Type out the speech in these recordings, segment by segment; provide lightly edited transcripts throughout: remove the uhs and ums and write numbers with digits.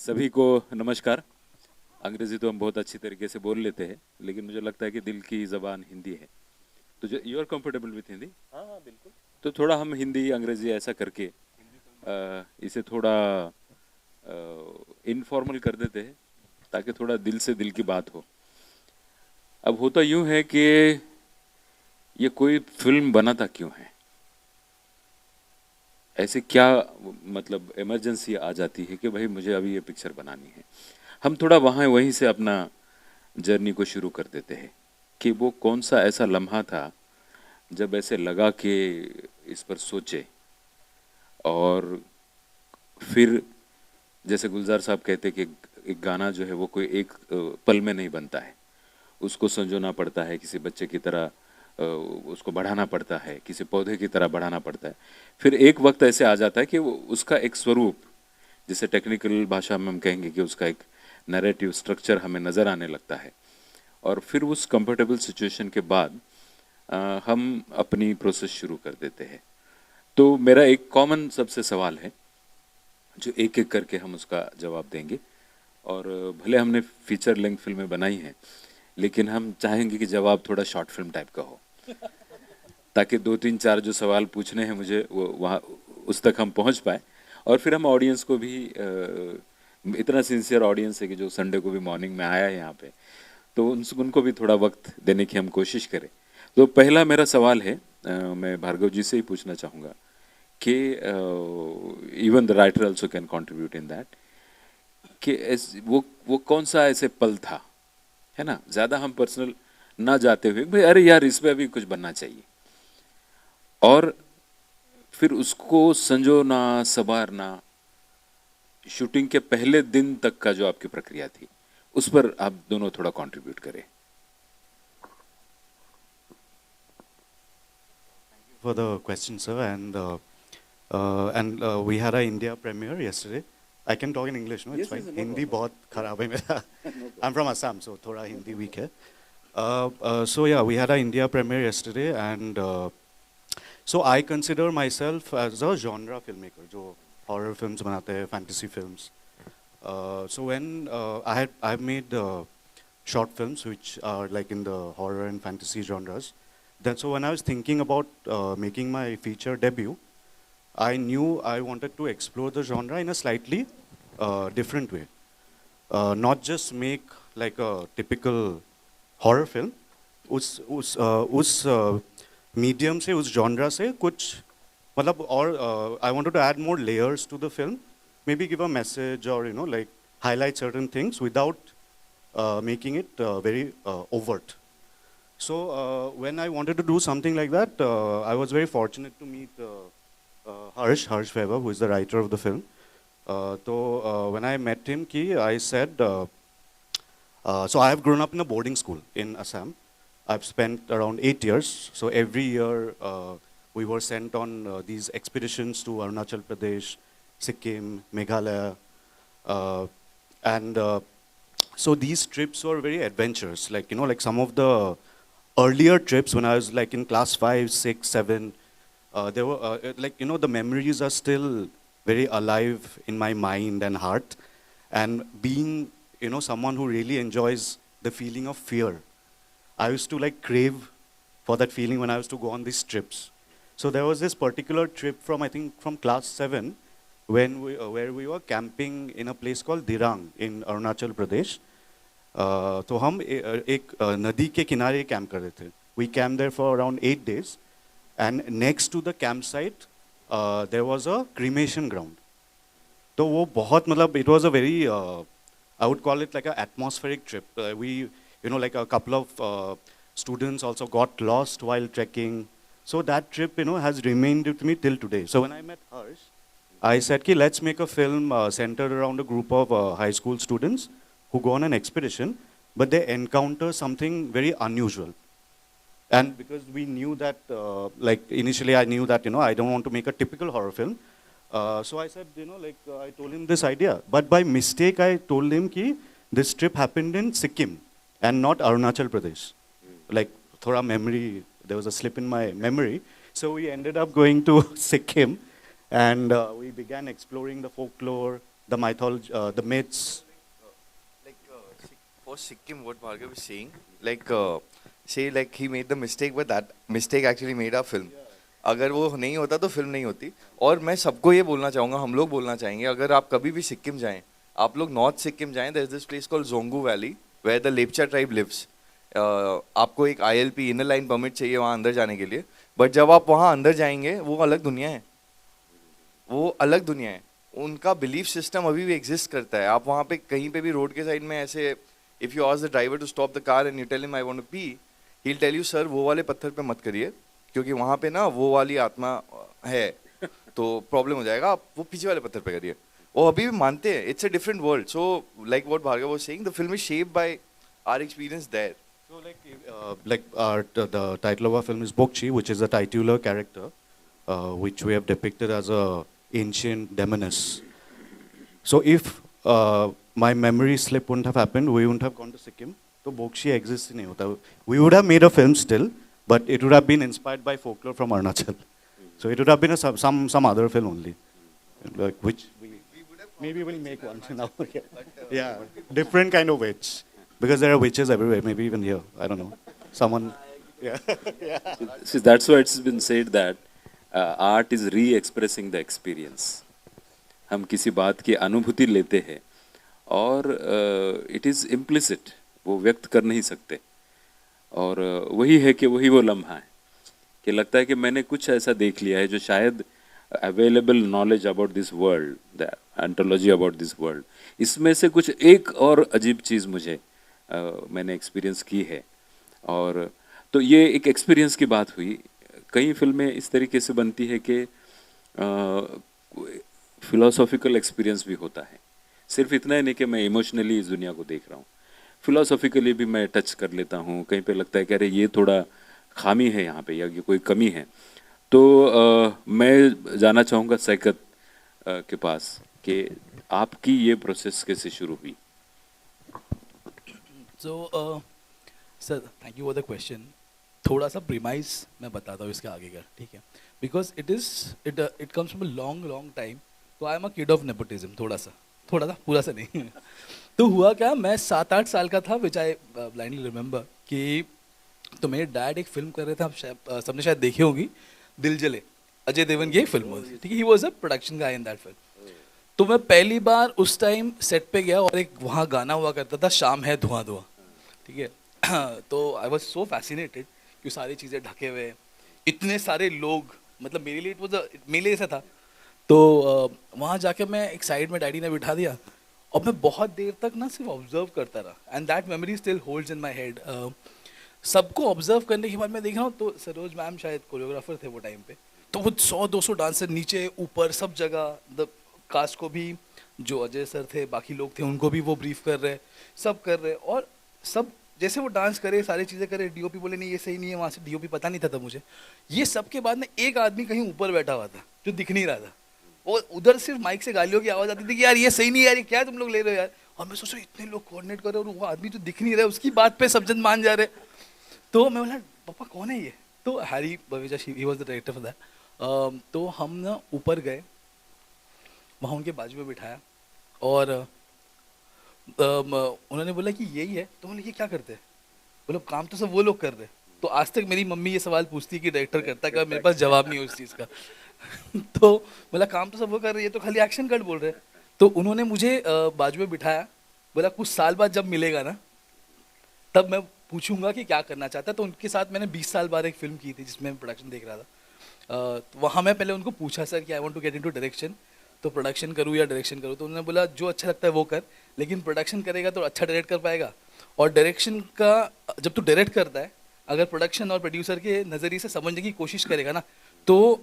सभी को नमस्कार। अंग्रेज़ी तो हम बहुत अच्छी तरीके से बोल लेते हैं, लेकिन मुझे लगता है कि दिल की ज़बान हिंदी है। तो जो you are comfortable with Hindi, हाँ हाँ बिल्कुल। तो थोड़ा हम हिंदी अंग्रेज़ी ऐसा करके इसे थोड़ा इनफॉर्मल कर देते हैं, ताकि थोड़ा दिल से दिल की बात हो। अब होता यूं है कि ये कोई फिल्म बनाता क्यों है? ऐसे क्या मतलब इमरजेंसी आ जाती है कि भाई मुझे अभी ये पिक्चर बनानी है। हम थोड़ा वहाँ वहीं से अपना जर्नी को शुरू कर देते हैं कि वो कौन सा ऐसा लम्हा था जब ऐसे लगा कि इस पर सोचे, और फिर जैसे गुलजार साहब कहते कि एक गाना जो है वो कोई एक पल में नहीं बनता है, उसको संजोना पड़ता है, किसी बच्चे की तरह उसको बढ़ाना पड़ता है, किसी पौधे की तरह बढ़ाना पड़ता है। फिर एक वक्त ऐसे आ जाता है कि वो उसका एक स्वरूप, जिसे टेक्निकल भाषा में हम कहेंगे कि उसका एक नैरेटिव स्ट्रक्चर हमें नज़र आने लगता है। और फिर उस कंफर्टेबल सिचुएशन के बाद हम अपनी प्रोसेस शुरू कर देते हैं। तो मेरा एक कॉमन सबसे सवाल है, जो एक एक करके हम उसका जवाब देंगे। और भले हमने फीचर लेंथ फिल्में बनाई हैं, लेकिन हम चाहेंगे कि जवाब थोड़ा शॉर्ट फिल्म टाइप का हो, ताकि दो तीन चार जो सवाल पूछने हैं मुझे वो वहाँ उस तक हम पहुँच पाए। और फिर हम ऑडियंस को भी इतना सिंसियर ऑडियंस है कि जो संडे को भी मॉर्निंग में आया है यहाँ पे, तो उनको भी थोड़ा वक्त देने की हम कोशिश करें। तो पहला मेरा सवाल है, मैं भार्गव जी से ही पूछना चाहूँगा कि even the writer also can contribute in that, कि वो कौन सा ऐसे पल था, है ना, ज़्यादा हम पर्सनल ना जाते हुए भाई अरे यार इस पे अभी कुछ बनना चाहिए, और फिर उसको संजोना संवारना, शूटिंग के पहले दिन तक का जो आपकी प्रक्रिया थी, उस पर आप दोनों थोड़ा कंट्रीब्यूट करें। For the question, sir, and we had a India premiere yesterday. I can talk in English, no? It's Yes, fine. yes, no Hindi problem. बहुत खराब है मेरा. No problem. I'm from Assam, so थोड़ा Hindi weak है. So yeah, we had a India premiere yesterday, and so I consider myself as a genre filmmaker, जो horror films बनाते हैं, fantasy films. So when I've made short films which are like in the horror and fantasy genres. Then so when I was thinking about making my feature debut, I knew I wanted to explore the genre in a slightly different way. Not just make like a typical horror film. उस medium से उस genre से कुछ मतलब और I wanted to add more layers to the film, maybe give a message or like highlight certain things without making it very overt. So when I wanted to do something like that, I was very fortunate to meet Harsh Weber, who is the writer of the film. So when I met him, I said, so I have grown up in a boarding school in Assam. I've spent around 8 years. So every year we were sent on these expeditions to Arunachal Pradesh, Sikkim, Meghalaya, uh, and so these trips were very adventurous. Like some of the earlier trips when I was like in class 5, 6, 7, there were the memories are still very alive in my mind and heart. And being someone who really enjoys the feeling of fear, I used to like crave for that feeling when I was to go on these trips. So there was this particular trip from I think from class 7 where we were camping in a place called Dirang in Arunachal Pradesh. तो हम एक नदी के किनारे camp कर रहे थे. We camped there for around 8 days, and next to the campsite there was a cremation ground. तो वो बहुत मतलब it was a very I would call it like an atmospheric trip. We like a couple of students also got lost while trekking. So that trip has remained with me till today. So when I met Harsh, I said ki let's make a film centered around a group of high school students who go on an expedition, but they encounter something very unusual. And because we knew that, like initially I knew that, I don't want to make a typical horror film. So I said, I told him this idea. But by mistake, I told him ki this trip happened in Sikkim and not Arunachal Pradesh. Like, thora memory, there was a slip in my memory. So we ended up going to Sikkim, and we began exploring the folklore, the mythology, the myths. For Sikkim, what Bhargav is saying, say like he made the mistake, but that mistake actually made our film. अगर वो नहीं होता तो film नहीं होती. और मैं सबको ये बोलना चाहूँगा, हम लोग बोलना चाहेंगे, अगर आप कभी भी सिक्किम जाएं, आप लोग नॉर्थ सिक्किम जाएं, there is this place called Dzongu valley where the Lepcha tribe lives. आपको एक ILP इनर लाइन परमिट चाहिए वहाँ अंदर जाने के लिए, बट जब आप वहाँ अंदर जाएंगे वो अलग दुनिया है, वो अलग दुनिया है. उनका बिलीफ सिस्टम अभी भी एग्जिस्ट करता है. आप वहाँ पे कहीं पे भी रोड के साइड में ऐसे, if you ask the driver to stop the car and you tell him I want to pee, he will tell you sir वो वाले पत्थर पे मत करिए क्योंकि वहाँ पे ना वो वाली आत्मा है तो प्रॉब्लम हो जाएगा, आप वो पीछे वाले पत्थर पे करिए. वो अभी भी मानते हैं. It's a different world. So like what Bhargav was saying, the film is shaped by our experience there. So the title of our film is Bokchi, which is a titular character, which we have depicted as a ancient demoness. So if my memory slip wouldn't have happened, we wouldn't have gone to Sikkim. So Bokchi exists in Hota. We would have made a film still, but it would have been inspired by folklore from Arunachal. So it would have been some other film only, like which maybe we'll make one now. Yeah, different kind of witch. Because there are witches everywhere, maybe even here. I don't know. Someone, yeah. Yeah. See, that's why it's been said that art is re-expressing the experience. हम किसी बात की अनुभूति लेते हैं और it is implicit, वो व्यक्त कर नहीं सकते. और वही है कि वही वो लम्हा है कि लगता है कि मैंने कुछ ऐसा देख लिया है जो शायद available knowledge about this world, the ontology about this world, इसमें से कुछ एक और अजीब चीज़ मुझे मैंने एक्सपीरियंस की है. और तो ये एक एक्सपीरियंस की बात हुई. कई फिल्में इस तरीके से बनती है कि फिलोसॉफिकल एक्सपीरियंस भी होता है. सिर्फ इतना ही नहीं कि मैं इमोशनली इस दुनिया को देख रहा हूँ, फिलोसॉफिकली भी मैं टच कर लेता हूँ. कहीं पे लगता है कि अरे ये थोड़ा खामी है यहाँ पे या ये कोई कमी है. तो मैं जाना चाहूँगा सैकत के पास कि आपकी ये प्रोसेस कैसे शुरू हुई. So, sir, thank you for the question. थोड़ा सा प्रीमाइज मैं बताता हूँ इसके आगे का, ठीक है? Because it comes from a long time. तो I am a kid of nepotism. थोड़ा सा पूरा सा नहीं. तो हुआ क्या, मैं 7-8 साल का था, विच आई ब्लाइंडली रिमेंबर कि तो मेरे डैड एक फिल्म कर रहे थे, आप सबने शायद देखी होगी, दिल जले, अजय देवगन की एक फिल्म, ठीक है? He was a production guy in that film. तो मैं पहली बार उस टाइम सेट पे गया और एक वहाँ गाना हुआ करता था, शाम है धुआं धुआं, ठीक है? तो आई वॉज सो फैसिनेटेड कि सारी चीज़ें ढके हुए, इतने सारे लोग, मतलब मेरे लिए इट वॉज मेले जैसा था. तो वहाँ जाके मैं एक साइड में डैडी ने बिठा दिया और मैं बहुत देर तक ना सिर्फ ऑब्जर्व करता रहा. And that memory still holds in my head. सबको ऑब्जर्व करने के बाद मैं देख रहा हूँ तो सरोज मैम शायद कोरियोग्राफर थे वो टाइम पे, तो वो 100-200 डांसर नीचे ऊपर सब जगह, द कास्ट को भी, जो अजय सर थे, बाकी लोग थे, उनको भी वो ब्रीफ कर रहे, सब कर रहे. और सब जैसे वो डांस करे, सारी चीज़ें करे, डीओपी बोले नहीं ये सही नहीं है, वहाँ से डीओपी पता नहीं था तब मुझे. ये सब के बाद में एक आदमी कहीं ऊपर बैठा हुआ था जो दिख नहीं रहा था. और उधर सिर्फ माइक से गालियों की आवाज़ आती थी कि यार ये सही नहीं है, यार ये क्या तुम लोग ले रहे हो यार. और मैं सोच रहा हूँ इतने लोग कोऑर्डिनेट कर रहे और वो आदमी जो दिख नहीं रहा है उसकी बात पे सब जन मान जा रहे. तो मैं बोला पापा कौन है ये? तो Harry Baweja, he was the director for that. तो हम ना ऊपर गए, वहाँ उनके बाजू में बिठाया और उन्होंने बोला कि यही है. तो बोले ये क्या करते हैं? बोला काम तो सब वो लोग कर रहे. तो आज तक मेरी मम्मी ये सवाल पूछती है कि डायरेक्टर करता क्या, मेरे पास जवाब नहीं है उस चीज़ का. तो बोला काम तो सब वो कर रहे, ये तो खाली एक्शन कट बोल रहे. तो उन्होंने मुझे बाजू में बिठाया, बोला कुछ साल बाद जब मिलेगा ना तब मैं पूछूंगा कि क्या करना चाहता है. तो उनके साथ मैंने 20 साल बाद एक फिल्म की थी जिसमें प्रोडक्शन देख रहा था. तो वहाँ मैं पहले उनको पूछा सर कि I want to get into direction, तो प्रोडक्शन करूँ या डायरेक्शन करूँ? तो उन्होंने बोला जो अच्छा लगता है वो कर, लेकिन प्रोडक्शन करेगा तो अच्छा डायरेक्ट कर पाएगा. और डायरेक्शन का जब तू डायरेक्ट करता है, अगर प्रोडक्शन और प्रोड्यूसर के नज़रिए से समझने की कोशिश करेगा ना, तो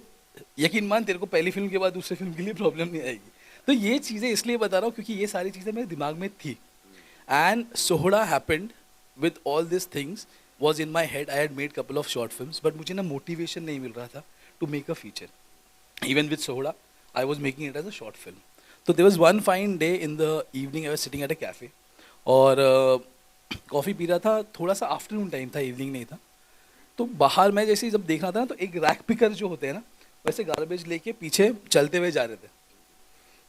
यकीन मान तेरे को पहली फिल्म के बाद दूसरी फिल्म के लिए प्रॉब्लम नहीं आएगी. तो ये चीज़ें इसलिए बता रहा हूँ क्योंकि ये सारी चीज़ें मेरे दिमाग में थी. एंड सोहड़ा happened with all this things was in my head. I had made couple of short films, but मुझे ना मोटिवेशन नहीं मिल रहा था to make a feature. Even with सोहड़ा I was making it as a short film. So there was one fine day in the evening, I was sitting at a cafe और coffee P रहा था. थोड़ा सा afternoon time था, evening नहीं था. तो बाहर मैं जैसे ही जब देख रहा था ना, तो एक रैक पिकर जो होते हैं ना, वैसे गार्बेज लेके पीछे चलते हुए जा रहे थे,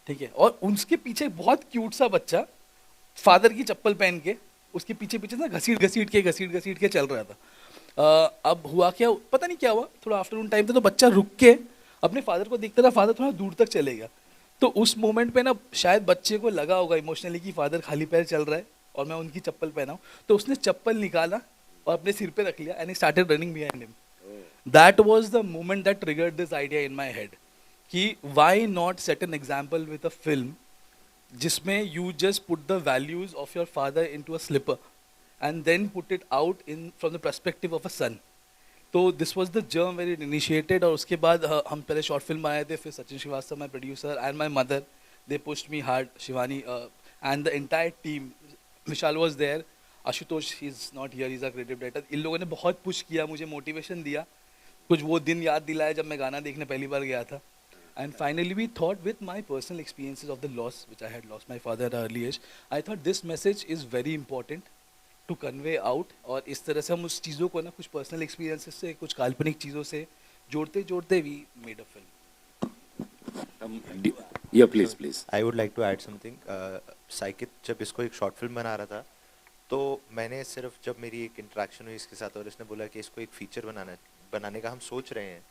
ठीक है, और उसके पीछे एक बहुत क्यूट सा बच्चा फादर की चप्पल पहन के उसके पीछे पीछे ना घसीट के चल रहा था। अब हुआ क्या, पता नहीं क्या हुआ, थोड़ा आफ्टरनून टाइम था तो बच्चा रुक के अपने फादर को देखता था, फादर थोड़ा दूर तक चले गया। तो उस मोमेंट पे ना शायद बच्चे को लगा होगा इमोशनली कि फादर खाली पैर चल रहा है और मैं उनकी चप्पल पहना हूँ, तो उसने चप्पल निकाला और अपने सिर पे रख लिया and he started running behind him. That was the moment that triggered this idea in my head कि why not set an example with a film जिसमें you just put the values of your father into a slipper and then put it out in from the perspective of a son. तो this was the germ very initiated. और उसके बाद हम पहले short film बनाए थे, फिर Sachin Shrivastava my producer and my mother they pushed me hard, Shivani and the entire team, Vishal was there, Ashutosh he is not here, he is a creative director. इन लोगों ने बहुत पुश किया, मुझे मोटिवेशन दिया, कुछ वो दिन याद दिलाया जब मैं गाना देखने पहली बार गया था। And finally, we thought with my personal experiences of the loss, which I had lost my father at an early age, I thought this message is very important to convey out. और इस तरह से हम उस चीज़ों को ना कुछ personal experiences से, कुछ काल्पनिक चीज़ों से जोड़ते जोड़ते we made a film. या please please. I would like to add something. साइकित जब इसको एक शॉर्ट फिल्म बना रहा था तो मैंने सिर्फ, जब मेरी एक इंटरेक्शन हुई इसके साथ और इसने बोला कि इसको एक फीचर बनाने का हम सोच रहे हैं,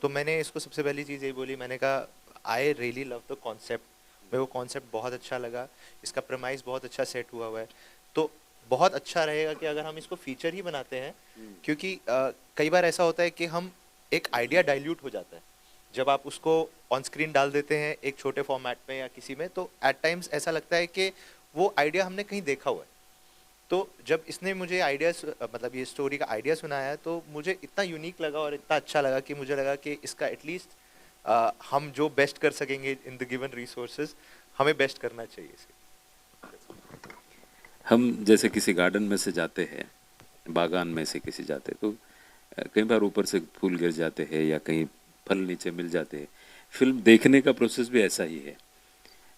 तो मैंने इसको सबसे पहली चीज़ यही बोली, मैंने कहा I really love the concept, मेरे को कॉन्सेप्ट बहुत अच्छा लगा, इसका प्रमाइस बहुत अच्छा सेट हुआ है, तो बहुत अच्छा रहेगा कि अगर हम इसको फीचर ही बनाते हैं, क्योंकि कई बार ऐसा होता है कि हम एक आइडिया डाइल्यूट हो जाता है जब आप उसको ऑन स्क्रीन डाल देते हैं एक छोटे फॉर्मेट में या किसी में, तो एट टाइम्स ऐसा लगता है कि वो आइडिया हमने कहीं देखा हुआ है। तो जब इसने मुझे आइडिया, मतलब ये स्टोरी का आइडिया सुनाया, तो मुझे इतना यूनिक लगा और इतना अच्छा लगा कि मुझे लगा कि इसका एटलीस्ट हम जो बेस्ट कर सकेंगे इन द गिवन रिसोर्सेज, हमें बेस्ट करना चाहिए इसे। हम जैसे किसी गार्डन में से जाते हैं, बागान में से किसी जाते हैं, तो कई बार ऊपर से फूल गिर जाते हैं या कहीं फल नीचे मिल जाते हैं। फिल्म देखने का प्रोसेस भी ऐसा ही है।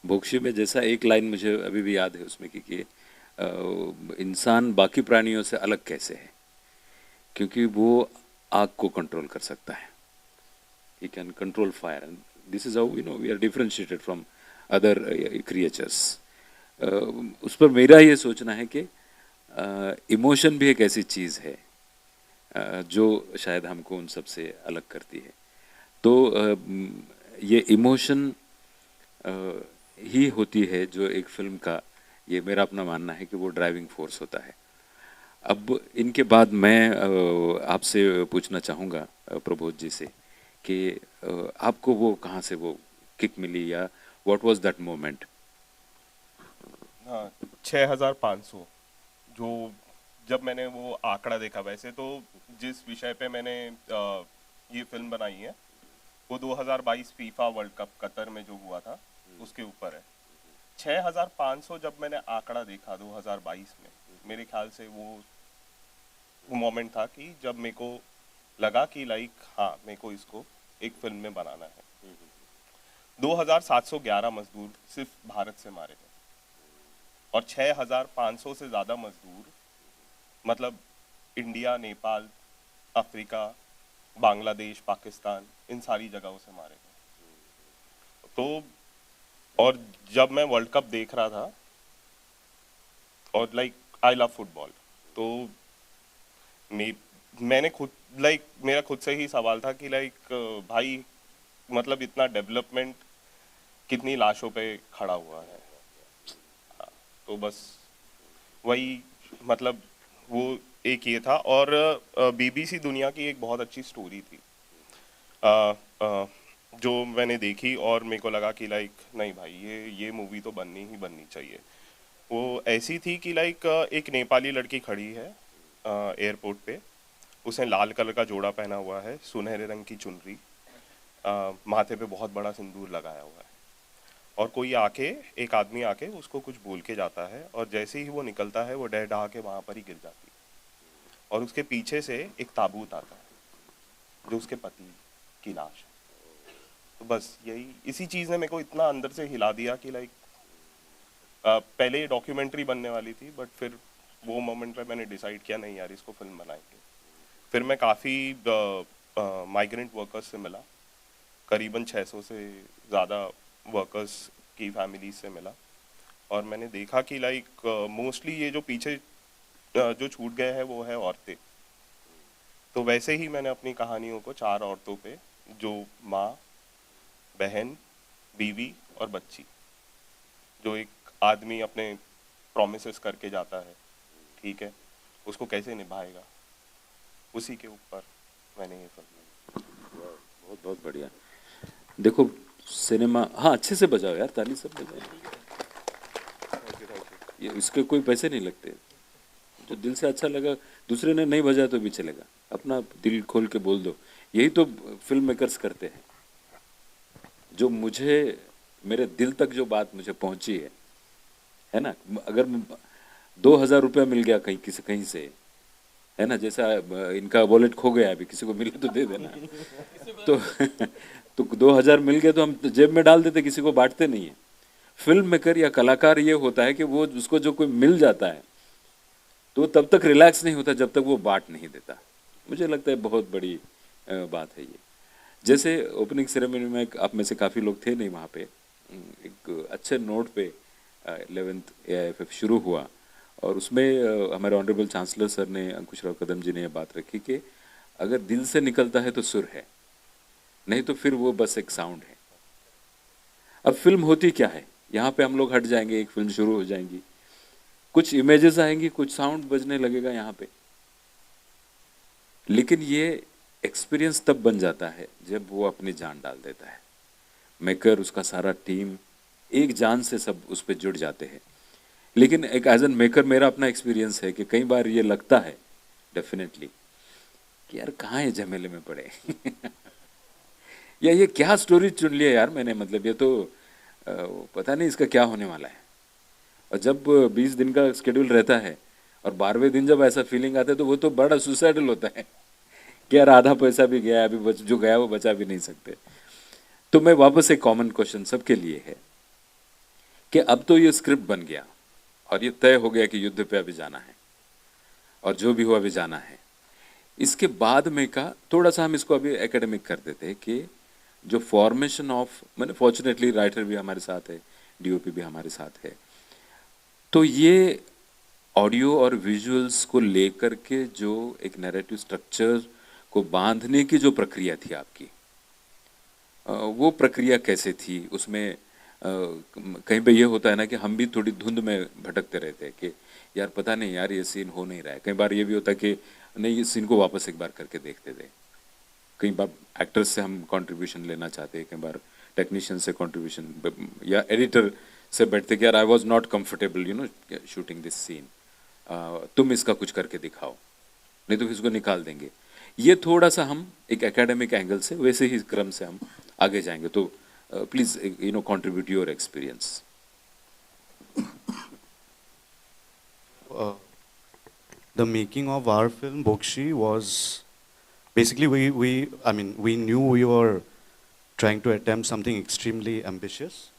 भोक्शी में जैसा एक लाइन मुझे अभी भी याद है उसमें कि इंसान बाकी प्राणियों से अलग कैसे है, क्योंकि वो आग को कंट्रोल कर सकता है, he can control fire, and this is how we are differentiated from other creatures. उस पर मेरा ये सोचना है कि इमोशन भी एक ऐसी चीज़ है जो शायद हमको उन सब से अलग करती है। तो ये इमोशन ही होती है जो एक फिल्म का, ये मेरा अपना मानना है कि वो ड्राइविंग फोर्स होता है। अब इनके बाद मैं आपसे पूछना चाहूँगा प्रबोध जी से कि आपको वो कहाँ से वो किक मिली, या व्हाट वाज दैट मोमेंट? 6500 जो जब मैंने वो आंकड़ा देखा, वैसे तो जिस विषय पे मैंने ये फिल्म बनाई है वो 2022 फीफा वर्ल्ड कप कतर में जो हुआ था उसके ऊपर है। 6500 जब मैंने आंकड़ा देखा 2022 में, मेरे ख्याल से वो मोमेंट था कि जब मेरे को लगा कि लाइक हाँ, मेरे को इसको एक फिल्म में बनाना है। 2711 मजदूर सिर्फ भारत से मारे गए और 6500 से ज़्यादा मजदूर, मतलब इंडिया, नेपाल, अफ्रीका, बांग्लादेश, पाकिस्तान, इन सारी जगहों से मारे गए। तो और जब मैं वर्ल्ड कप देख रहा था, और लाइक आई लव फुटबॉल, तो मैंने खुद मेरा खुद से ही सवाल था कि लाइक भाई, मतलब इतना डेवलपमेंट कितनी लाशों पे खड़ा हुआ है। तो बस वही, मतलब वो एक ये था। और बीबीसी दुनिया की एक बहुत अच्छी स्टोरी थी जो मैंने देखी और मेरे को लगा कि लाइक नहीं भाई, ये मूवी तो बननी चाहिए। वो ऐसी थी कि लाइक एक नेपाली लड़की खड़ी है एयरपोर्ट पे, उसने लाल कलर का जोड़ा पहना हुआ है, सुनहरे रंग की चुनरी, माथे पे बहुत बड़ा सिंदूर लगाया हुआ है, और कोई एक आदमी आके उसको कुछ बोल के जाता है, और जैसे ही वो निकलता है वो डह के वहाँ पर ही गिर जाती है, और उसके पीछे से एक ताबूत आता है जो उसके पति की लाश है। तो बस यही, इसी चीज़ ने मेरे को इतना अंदर से हिला दिया कि लाइक पहले ये डॉक्यूमेंट्री बनने वाली थी, बट फिर वो मोमेंट पे मैंने डिसाइड किया नहीं यार, इसको फिल्म बनाएंगे। फिर मैं काफ़ी माइग्रेंट वर्कर्स से मिला, करीबन 600 से ज़्यादा वर्कर्स की फैमिली से मिला और मैंने देखा कि लाइक मोस्टली ये जो पीछे जो छूट गए हैं वो है औरतें। तो वैसे ही मैंने अपनी कहानियों को 4 औरतों पे, जो माँ, बहन, बीवी और बच्ची, जो एक आदमी अपने प्रॉमिसेस करके जाता है, ठीक है, उसको कैसे निभाएगा, उसी के ऊपर मैंने ये फिल्म। बहुत बहुत बढ़िया। देखो सिनेमा, हाँ अच्छे से बजाओ यार, ताली सब बजाओ, ये इसके कोई पैसे नहीं लगते। जो दिल से अच्छा लगा, दूसरे ने नहीं बजाया तो भी चलेगा, अपना दिल खोल के बोल दो। यही तो फिल्म मेकर्स करते हैं। जो मुझे, मेरे दिल तक जो बात मुझे पहुंची है ना, अगर 2,000 रुपया मिल गया कहीं किसी कहीं से, है ना, जैसा इनका वॉलेट खो गया अभी, किसी को मिले तो दे देना। तो तो 2,000 मिल गए तो हम जेब में डाल देते, किसी को बांटते नहीं है। फिल्म मेकर या कलाकार ये होता है कि वो उसको जो कोई मिल जाता है तो तब तक रिलैक्स नहीं होता जब तक वो बांट नहीं देता। मुझे लगता है बहुत बड़ी बात है ये। जैसे ओपनिंग सेरेमनी में आप में से काफ़ी लोग थे नहीं वहाँ पे, एक अच्छे नोट पे 11th AIFF शुरू हुआ और उसमें हमारे ऑनरेबल चांसलर सर ने, अंकुश राव कदम जी ने, ये बात रखी कि अगर दिल से निकलता है तो सुर है, नहीं तो फिर वो बस एक साउंड है। अब फिल्म होती क्या है, यहाँ पे हम लोग हट जाएंगे, एक फिल्म शुरू हो जाएंगी, कुछ इमेजेस आएंगी, कुछ साउंड बजने लगेगा यहाँ पे, लेकिन ये एक्सपीरियंस तब बन जाता है जब वो अपनी जान डाल देता है। मेकर, उसका सारा टीम एक जान से सब उस पर जुड़ जाते हैं। लेकिन एक एज एन मेकर मेरा अपना एक्सपीरियंस है कि कई बार ये लगता है डेफिनेटली कि यार कहाँ है, झमेले में पड़े या ये क्या स्टोरी चुन लिया यार मैंने, मतलब ये तो पता नहीं इसका क्या होने वाला है। और जब 20 दिन का स्केड्यूल रहता है और 12वें दिन जब ऐसा फीलिंग आता है तो वो तो बड़ा सुसाइडल होता है कि यार आधा पैसा भी गया, अभी जो गया वो बचा भी नहीं सकते। तो मैं वापस, एक कॉमन क्वेश्चन सबके लिए है कि अब तो ये स्क्रिप्ट बन गया और ये तय हो गया कि युद्ध पे अभी जाना है और जो भी हो अभी जाना है। इसके बाद में का थोड़ा सा हम इसको अभी एकेडमिक कर देते हैं कि जो फॉर्मेशन ऑफ, मैंने फॉर्चुनेटली राइटर भी हमारे साथ है, DOP भी हमारे साथ है, तो ये ऑडियो और विजुअल्स को लेकर के जो एक नैरेटिव स्ट्रक्चर को बांधने की जो प्रक्रिया थी आपकी, वो प्रक्रिया कैसे थी उसमें? कहीं पे ये होता है ना कि हम भी थोड़ी धुंध में भटकते रहते हैं कि यार पता नहीं यार ये सीन हो नहीं रहा है। कई बार ये भी होता है कि नहीं, इस सीन को वापस एक बार करके देखते थे। कई बार एक्टर्स से हम कंट्रीब्यूशन लेना चाहते हैं, कई बार टेक्नीशियन से कंट्रीब्यूशन, या एडिटर से बैठते कि यार I was not comfortable shooting this scene, तुम इसका कुछ करके दिखाओ, नहीं तो इसको निकाल देंगे। ये थोड़ा सा हम एक एकेडमिक एंगल से वैसे ही क्रम से हम आगे जाएंगे। तो please contribute your experience. The making of our film Bokshi was basically we knew we were trying to attempt something extremely ambitious,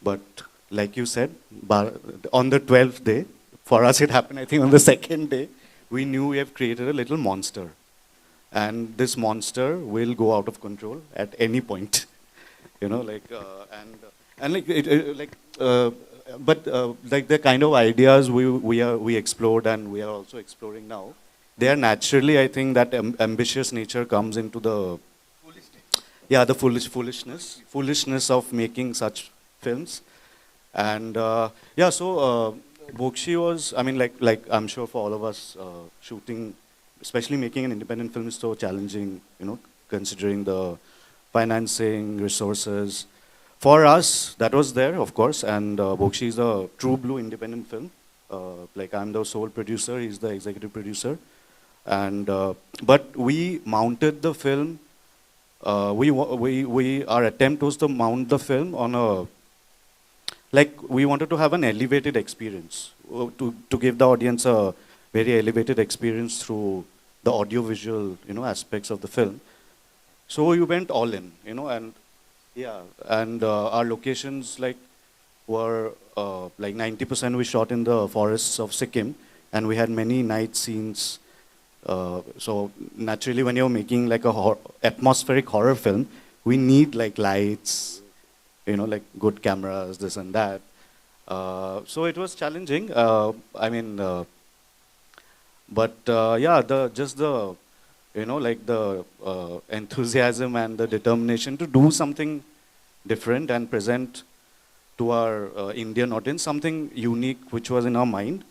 but like you said, on the 12th day, for us it happened I think on the second day, we knew we have created a little monster, and this monster will go out of control at any point. Like the kind of ideas we explored and we are also exploring now, they are naturally, I think, that ambitious nature comes into the foolishness of making such films. And Bokshi was, I mean, like I'm sure for all of us, shooting, especially making an independent film, is so challenging, considering the financing, resources. For us, that was there, of course, and Bokshi is a true blue independent film. Like I'm the sole producer, he's the executive producer. And but we mounted the film. Our attempt was to mount the film on a, like we wanted to have an elevated experience, to give the audience a very elevated experience through the audio-visual, aspects of the film. So we went all in, and our locations were like 90% we shot in the forests of Sikkim, and we had many night scenes. So naturally, when you're making like a atmospheric horror film, we need like lights, like good cameras, this and that. So it was challenging. I mean, but yeah, the like the enthusiasm and the determination to do something different and present to our Indian audience something unique which was in our mind.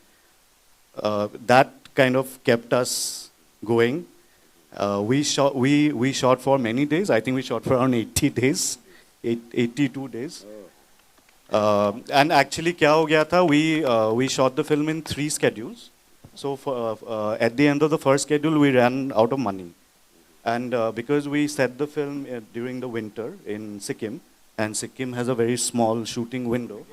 That kind of kept us going. We shot for many days. I think we shot for around 80 days, 82 days. And actually, क्या हो गया था? We shot the film in 3 schedules. So at the end of the first schedule, we ran out of money, and because we set the film during the winter in Sikkim, and Sikkim has a very small shooting window.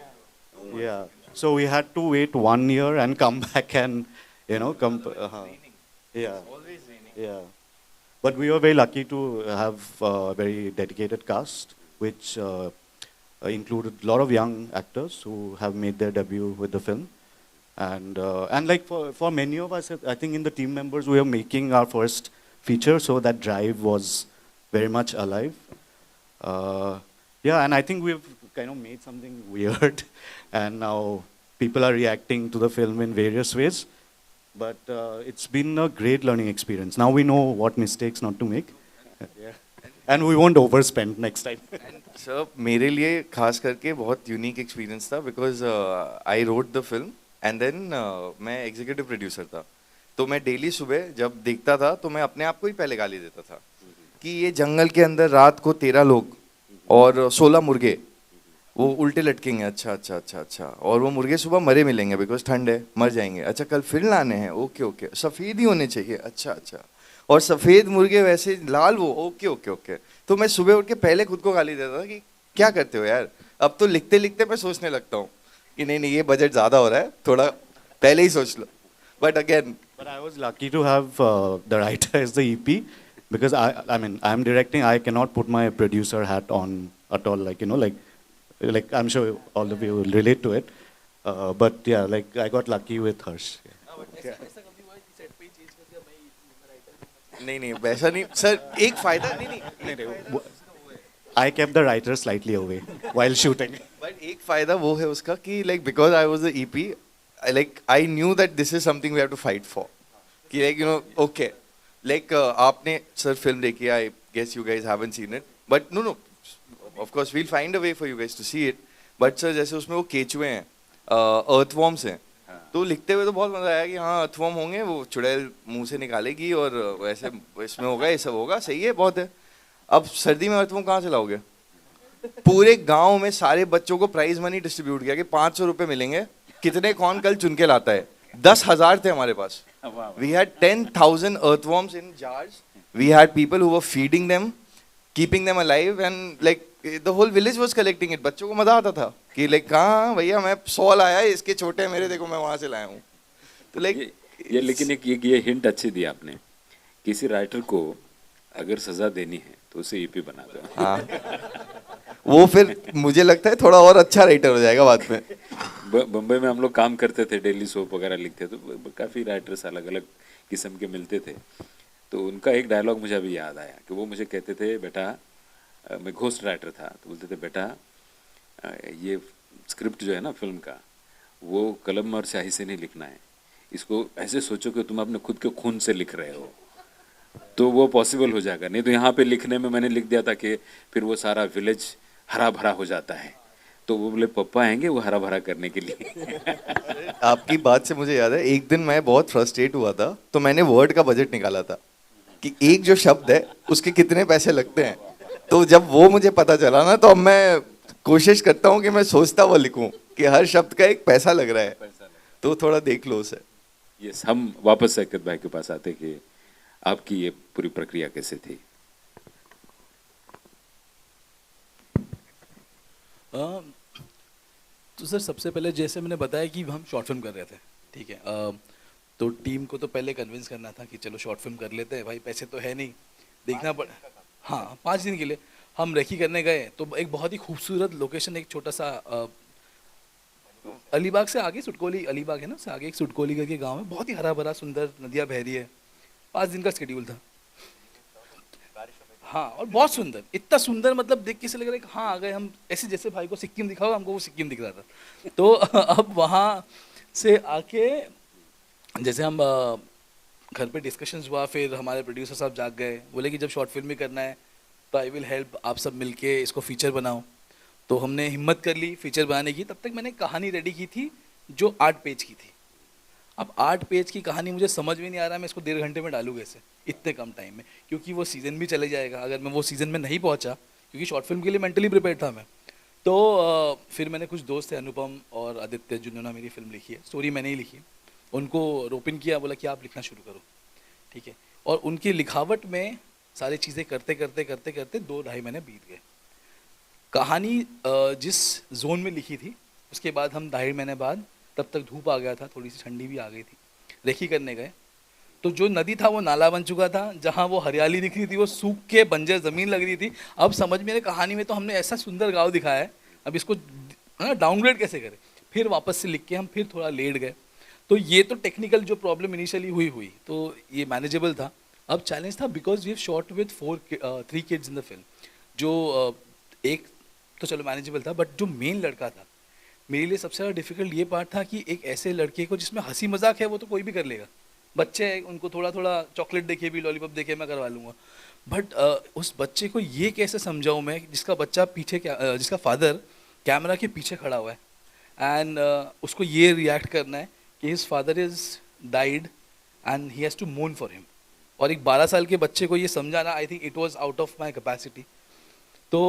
Yeah. So we had to wait 1 year and come back and come. Yeah. Yeah. But we were very lucky to have a very dedicated cast, which included a lot of young actors who have made their debut with the film. And like for many of us, I think in the team members, we are making our first feature, so that drive was very much alive. Yeah, and I think we've kind of made something weird, and now people are reacting to the film in various ways. But it's been a great learning experience. Now we know what mistakes not to make. Yeah. And we won't overspend next time. Sir मेरे लिए खास करके बहुत unique experience था because I wrote the film and then मैं executive producer था, तो मैं डेली सुबह जब देखता था तो मैं अपने आप को ही पहले गाली देता था कि ये जंगल के अंदर रात को 13 लोग और 16 मुर्गे वो उल्टे लटकेंगे, अच्छा अच्छा अच्छा अच्छा, और वो मुर्गे सुबह मरे मिलेंगे बिकॉज ठंड है, मर जाएंगे, अच्छा कल फिर लाने हैं, ओके ओके, सफ़ेद ही होने चाहिए, अच्छा अच्छा, और सफ़ेद मुर्गे वैसे लाल वो, ओके ओके ओके। तो मैं सुबह उठ के पहले खुद को गाली देता था कि क्या करते हो यार। अब तो लिखते लिखते मैं सोचने लगता हूँ कि नहीं नहीं ये बजट ज़्यादा हो रहा है, थोड़ा पहले ही सोच लो। But again But I was lucky to have the writer as the EP, because I mean, I'm directing. I cannot put my producer hat on at all. Like I'm sure all of you will relate to it. But yeah, like I got lucky with Harsh. नहीं नहीं वैसा नहीं sir, एक फायदा नहीं I kept the writer slightly away while shooting. But एक फायदा वो है उसका कि like because I was the EP, like I knew that this is something we have to fight for. कि like okay, like आपने सर फिल्म देखी, I guess you guys haven't seen it, but no, of course we'll find a way for you guys to see it. But sir जैसे उसमें वो केचुए हैं, earthworms हैं, तो लिखते हुए तो बहुत मजा आया कि हाँ अर्थवॉर्म होंगे, वो चुड़ैल मुंह से निकालेगी और वैसे इसमें होगा, ये सब होगा, सही है, बहुत है। अब सर्दी में अर्थवॉर्म कहाँ से लाओगे? पूरे गांव में सारे बच्चों को प्राइज मनी डिस्ट्रीब्यूट किया कि 500 रुपए मिलेंगे, कितने कौन कल चुन के लाता है। 10,000 थे हमारे पास। We had 10,000 earthworms in jars. We had people who were feeding them, keeping them alive, and like the whole village was collecting it. बच्चों को मजा आता था कि like कहाँ भैया मैं 100 लाया, इसके छोटे मेरे देखो मैं वहाँ से लाया हूँ। तो like ये लेकिन ये हिंट अच्छी दी आपने, किसी राइटर को अगर सजा देनी है तो उसे ईपी बना दो। हाँ वो फिर मुझे लगता है थोड़ा और अच्छा राइटर हो जाएगा बाद में। बम्बई में हम लोग काम करते थे, डेली सोप वगैरह लिखते, तो काफ़ी राइटर्स अलग अलग किस्म के मिलते थे। तो उनका एक डायलॉग मुझे अभी याद आया कि वो मुझे कहते थे, बेटा मैं घोस्ट राइटर था, तो बोलते थे बेटा ये स्क्रिप्ट जो है ना फिल्म का, वो कलम और स्याही से नहीं लिखना है, इसको ऐसे सोचो कि तुम अपने खुद के खून से लिख रहे हो, तो वो पॉसिबल हो जाएगा। नहीं तो यहाँ पे लिखने में मैंने लिख दिया था कि फिर वो सारा विलेज हरा भरा हो जाता है, तो वो बोले पप्पा आएंगे वो हरा भरा करने के लिए। आपकी बात से मुझे याद है, एक दिन मैं बहुत फ्रस्ट्रेट हुआ था, तो मैंने वर्ड का बजट निकाला था कि एक जो शब्द है उसके कितने पैसे लगते हैं। तो जब वो मुझे पता चला ना, तो अब मैं कोशिश करता हूँ कि मैं सोचता वो लिखूं कि हर शब्द का एक पैसा लग रहा है, तो थोड़ा देख लो उसे। यस, हम वापस शरकत भाई के पास आते कि आपकी ये पूरी प्रक्रिया कैसे थी? तो सर सबसे पहले जैसे मैंने बताया कि हम शॉर्ट फिल्म कर रहे थे, ठीक है, तो टीम को तो पहले कन्विंस करना था कि चलो शॉर्ट फिल्म कर लेते हैं भाई, पैसे तो है नहीं, देखना पड़, हाँ 5 दिन के लिए हम रेकी करने गए। तो एक बहुत ही खूबसूरत लोकेशन, एक छोटा सा अलीबाग से आगे सुटकोली, अलीबाग है ना, उससे आगे एक सुटकोली करके गाँव है, बहुत ही हरा भरा सुंदर, नदियाँ बह रही है। 5 दिन का शेड्यूल था। हाँ, और बहुत सुंदर, इतना सुंदर, मतलब देख के ऐसे लग रहा है कि हाँ आ गए हम, ऐसे जैसे भाई को सिक्किम दिखा होगा, हमको वो सिक्किम दिख रहा था। तो अब वहाँ से आके जैसे हम घर पे डिस्कशंस हुआ, फिर हमारे प्रोड्यूसर साहब जाग गए, बोले कि जब शॉर्ट फिल्म ही करना है तो आई विल हेल्प, आप सब मिलके इसको फीचर बनाओ। तो हमने हिम्मत कर ली फीचर बनाने की। तब तक मैंने कहानी रेडी की थी जो 8 पेज की थी। अब 8 पेज की कहानी मुझे समझ में नहीं आ रहा मैं इसको 1.5 घंटे में डालूँ कैसे इतने कम टाइम में, क्योंकि वो सीज़न भी चले जाएगा अगर मैं वो सीज़न में नहीं पहुंचा, क्योंकि शॉर्ट फिल्म के लिए मेंटली प्रिपेयर था मैं। तो फिर मैंने कुछ दोस्त थे, अनुपम और आदित्य, जिन्होंने मेरी फिल्म लिखी है, स्टोरी मैंने ही लिखी, उनको रोपिन किया, बोला कि आप लिखना शुरू करो, ठीक है। और उनकी लिखावट में सारी चीज़ें करते करते करते करते 2-2.5 महीने बीत गए। कहानी जिस जोन में लिखी थी, उसके बाद हम 2.5 महीने बाद, तब तक धूप आ गया था, थोड़ी सी ठंडी भी आ गई थी, रेखी करने गए तो जो नदी था वो नाला बन चुका था, जहाँ वो हरियाली दिख रही थी वो सूख के बंजर ज़मीन लग रही थी। अब समझ में कहानी में तो हमने ऐसा सुंदर गाँव दिखाया है, अब इसको डाउनग्रेड कैसे करें। फिर वापस से लिख के हम फिर थोड़ा लेट गए। तो ये तो टेक्निकल जो प्रॉब्लम इनिशियली हुई तो ये मैनेजेबल था। अब चैलेंज था because we have shot with 3 kids in the film, जो एक तो चलो मैनेजेबल था, बट जो मेन लड़का था मेरे लिए सबसे ज़्यादा डिफिकल्ट ये पार्ट था कि एक ऐसे लड़के को जिसमें हंसी मजाक है वो तो कोई भी कर लेगा, बच्चे हैं उनको थोड़ा थोड़ा चॉकलेट देखे भी, लॉलीपॉप देखे मैं करवा लूँगा, बट उस बच्चे को ये कैसे समझाऊँ मैं, जिसका बच्चा पीछे जिसका फादर कैमरा के पीछे खड़ा हुआ है एंड उसको ये रिएक्ट करना है कि his father is died and he has to mourn for him. और एक 12 साल के बच्चे को ये समझाना, I think it was out of my capacity. तो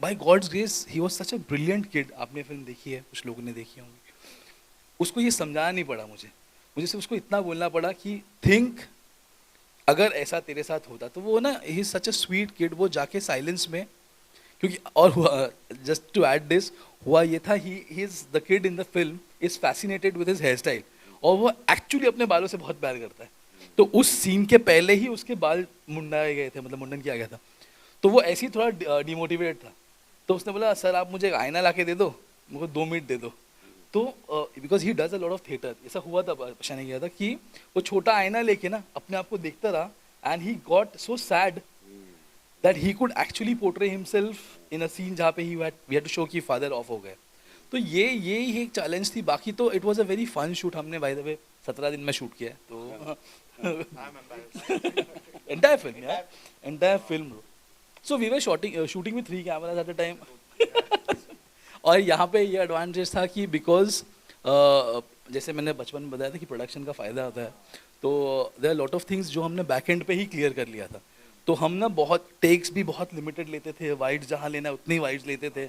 by God's grace he was such a brilliant kid. आपने फिल्म देखी है, कुछ लोगों ने देखी होंगी। उसको ये समझाना नहीं पड़ा मुझे सिर्फ उसको इतना बोलना पड़ा कि थिंक अगर ऐसा तेरे साथ होता तो वो ना, he is such a sweet kid, वो जाके साइलेंस में, क्योंकि और हुआ, जस्ट टू ऐड दिस, हुआ ये था, he is the kid in the film is fascinated with his hair style, और वो एक्चुअली अपने बालों से बहुत प्यार करता है। तो उस सीन के पहले ही उसके बाल मुंडाए गए थे, मतलब मुंडन किया गया था। तो वो ऐसे ही थोड़ा डिमोटिवेट था। तो उसने बोला सर आप मुझे एक आईना ला के दे दो, मुझे 2 मिनट दे दो। तो because he does a lot of theatre, ऐसा हुआ था, परेशान ने किया था कि वो छोटा आईना लेके ना अपने आप को देखता रहा and he got so sad that he could actually portray himself in a scene जहाँ पे वी हैड टू शो कि फादर ऑफ हो गए। तो ये ही एक चैलेंज थी। बाकी तो it was a very fun shoot. हमने बाय द वे 17 दिन में शूट किया है, तो entire film. So we were shooting with 3 cameras at a time. और यहाँ पे ये एडवांटेज था कि बिकॉज जैसे मैंने बचपन में बताया था कि प्रोडक्शन का फ़ायदा होता है, तो there are lot of things जो हमने बैक एंड पे ही क्लियर कर लिया था। तो हम ना बहुत टेक्स भी बहुत लिमिटेड लेते थे, वाइड्स जहाँ लेना है उतनी वाइड्स लेते थे,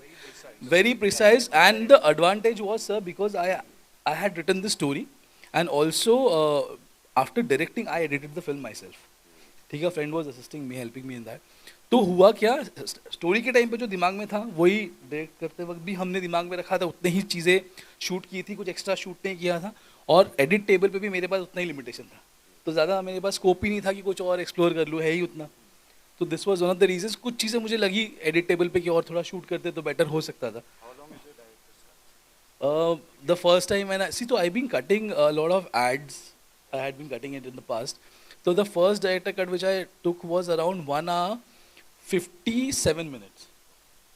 very precise. And the advantage was sir because I had written the story and also after directing I edited the film myself, ठीक है। Friend was assisting me, helping me in that. तो हुआ क्या, story के time पे जो दिमाग में था वही डायरेक्ट करते वक्त भी हमने दिमाग में रखा था, उतनी ही चीज़ें शूट की थी, कुछ एक्स्ट्रा शूट नहीं किया था। और एडिट टेबल पे भी मेरे पास उतना ही लिमिटेशन था, तो ज़्यादा मेरे पास स्कोप ही नहीं था कि कुछ और एक्सप्लोर कर लूँ, है ही उतना। तो this was one of the reasons. कुछ चीज़ें मुझे लगी एडिट टेबल पे कि और थोड़ा शूट करते तो बेटर हो सकता था। The first time when so I've been cutting a lot of ads. I had been cutting it in the past. So the first director cut which I took was around 1 hour 57 minutes,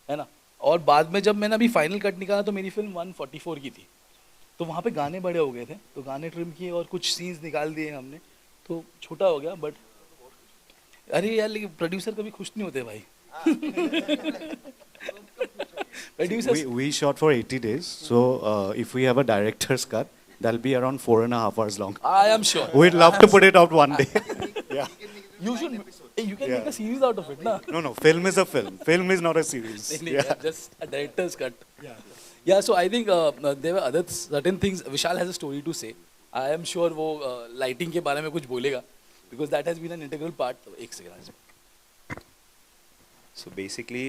है ना। और बाद में जब मैंने अभी final cut निकाला तो मेरी फिल्म 144 की थी। तो वहाँ पे गाने बड़े हो गए थे, तो गाने ट्रिम किए और कुछ सीन्स निकाल दिए हमने, तो छोटा हो गया। बट अरे यार, लेकिन प्रोड्यूसर कभी खुश नहीं होते भाई। We shot for 80 days, so if we have a director's cut, that'll be around 4.5 hours long. I am sure. We'd love to put it out one day. Yeah. You should. You can make a series out of it, na? No, film is a film. Film is not a series. Yeah. Just a director's cut. Yeah. So I think there were other certain things. Vishal has a story to say. I am sure वो lighting के बारे में कुछ बोलेगा, because that has been an integral part. एक second. So basically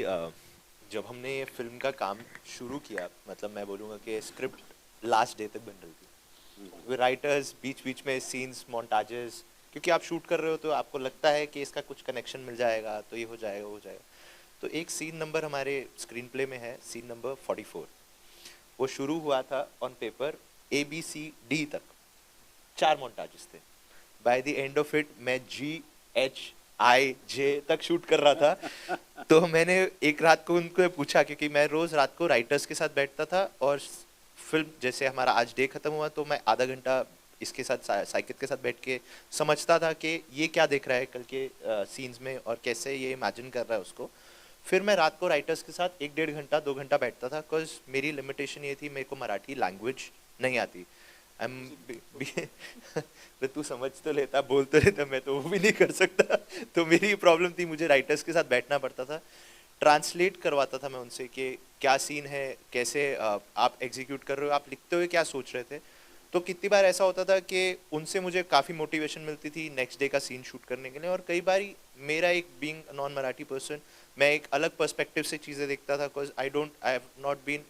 जब हमने ये फिल्म का काम शुरू किया, मतलब मैं बोलूँगा कि स्क्रिप्ट लास्ट डे तक बन रही थी। राइटर्स बीच बीच में सीन्स, मोन्टाजेस, क्योंकि आप शूट कर रहे हो तो आपको लगता है कि इसका कुछ कनेक्शन मिल जाएगा, तो ये हो जाएगा, वो हो जाएगा। तो एक सीन नंबर हमारे स्क्रीन प्ले में है, सीन नंबर 44। वो शुरू हुआ था ऑन पेपर ABCD तक, 4 मोन्टाजेस थे। By the end of it मैं GH IJ तक शूट कर रहा था। तो मैंने एक रात को उनको पूछा, क्योंकि मैं रोज रात को राइटर्स के साथ बैठता था और फिल्म जैसे हमारा आज डे खत्म हुआ तो मैं आधा घंटा इसके साथ साइकित के साथ बैठ के समझता था कि ये क्या देख रहा है कल के सीन्स में और कैसे ये इमेजिन कर रहा है उसको। फिर मैं रात को राइटर्स के साथ 1-1.5 घंटा 2 घंटा बैठता था, बिकॉज मेरी लिमिटेशन ये थी, मेरे को मराठी लैंग्वेज नहीं आती। तू समझ तो लेता, बोल तो लेता, मैं तो वो भी नहीं कर सकता। तो मेरी प्रॉब्लम थी, मुझे राइटर्स के साथ बैठना पड़ता था, ट्रांसलेट करवाता था मैं उनसे कि क्या सीन है, कैसे आप एग्जीक्यूट कर रहे हो, आप लिखते हुए क्या सोच रहे थे। तो कितनी बार ऐसा होता था कि उनसे मुझे काफ़ी मोटिवेशन मिलती थी नेक्स्ट डे का सीन शूट करने के लिए। और कई बार मेरा एक बीइंग नॉन मराठी पर्सन, मैं एक अलग पर्सपेक्टिव से चीज़ें देखता था, because I have not been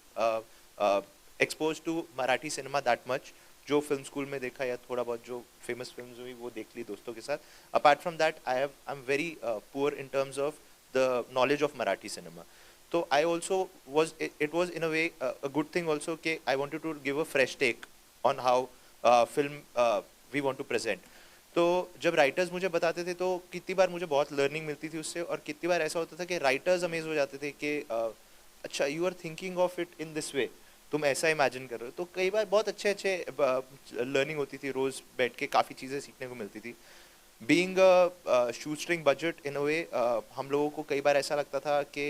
expose to Marathi cinema that much. जो फिल्म स्कूल में देखा या थोड़ा बहुत जो फेमस फिल्म्स हुई वो देख ली दोस्तों के साथ। Apart from that I am very poor in terms of the knowledge of Marathi cinema. तो I also was, it was in a way a good thing also कि I wanted to give a fresh take on how film we want to present. तो जब writers मुझे बताते थे तो कितनी बार मुझे बहुत लर्निंग मिलती थी उससे, और कितनी बार ऐसा होता था कि राइटर्स अमेज हो जाते थे कि अच्छा you are thinking of it in this way, तुम ऐसा इमेजिन कर रहे हो। तो कई बार बहुत अच्छे लर्निंग होती थी, रोज बैठ के काफ़ी चीज़ें सीखने को मिलती थी। Being shoestring budget in a way, हम लोगों को कई बार ऐसा लगता था कि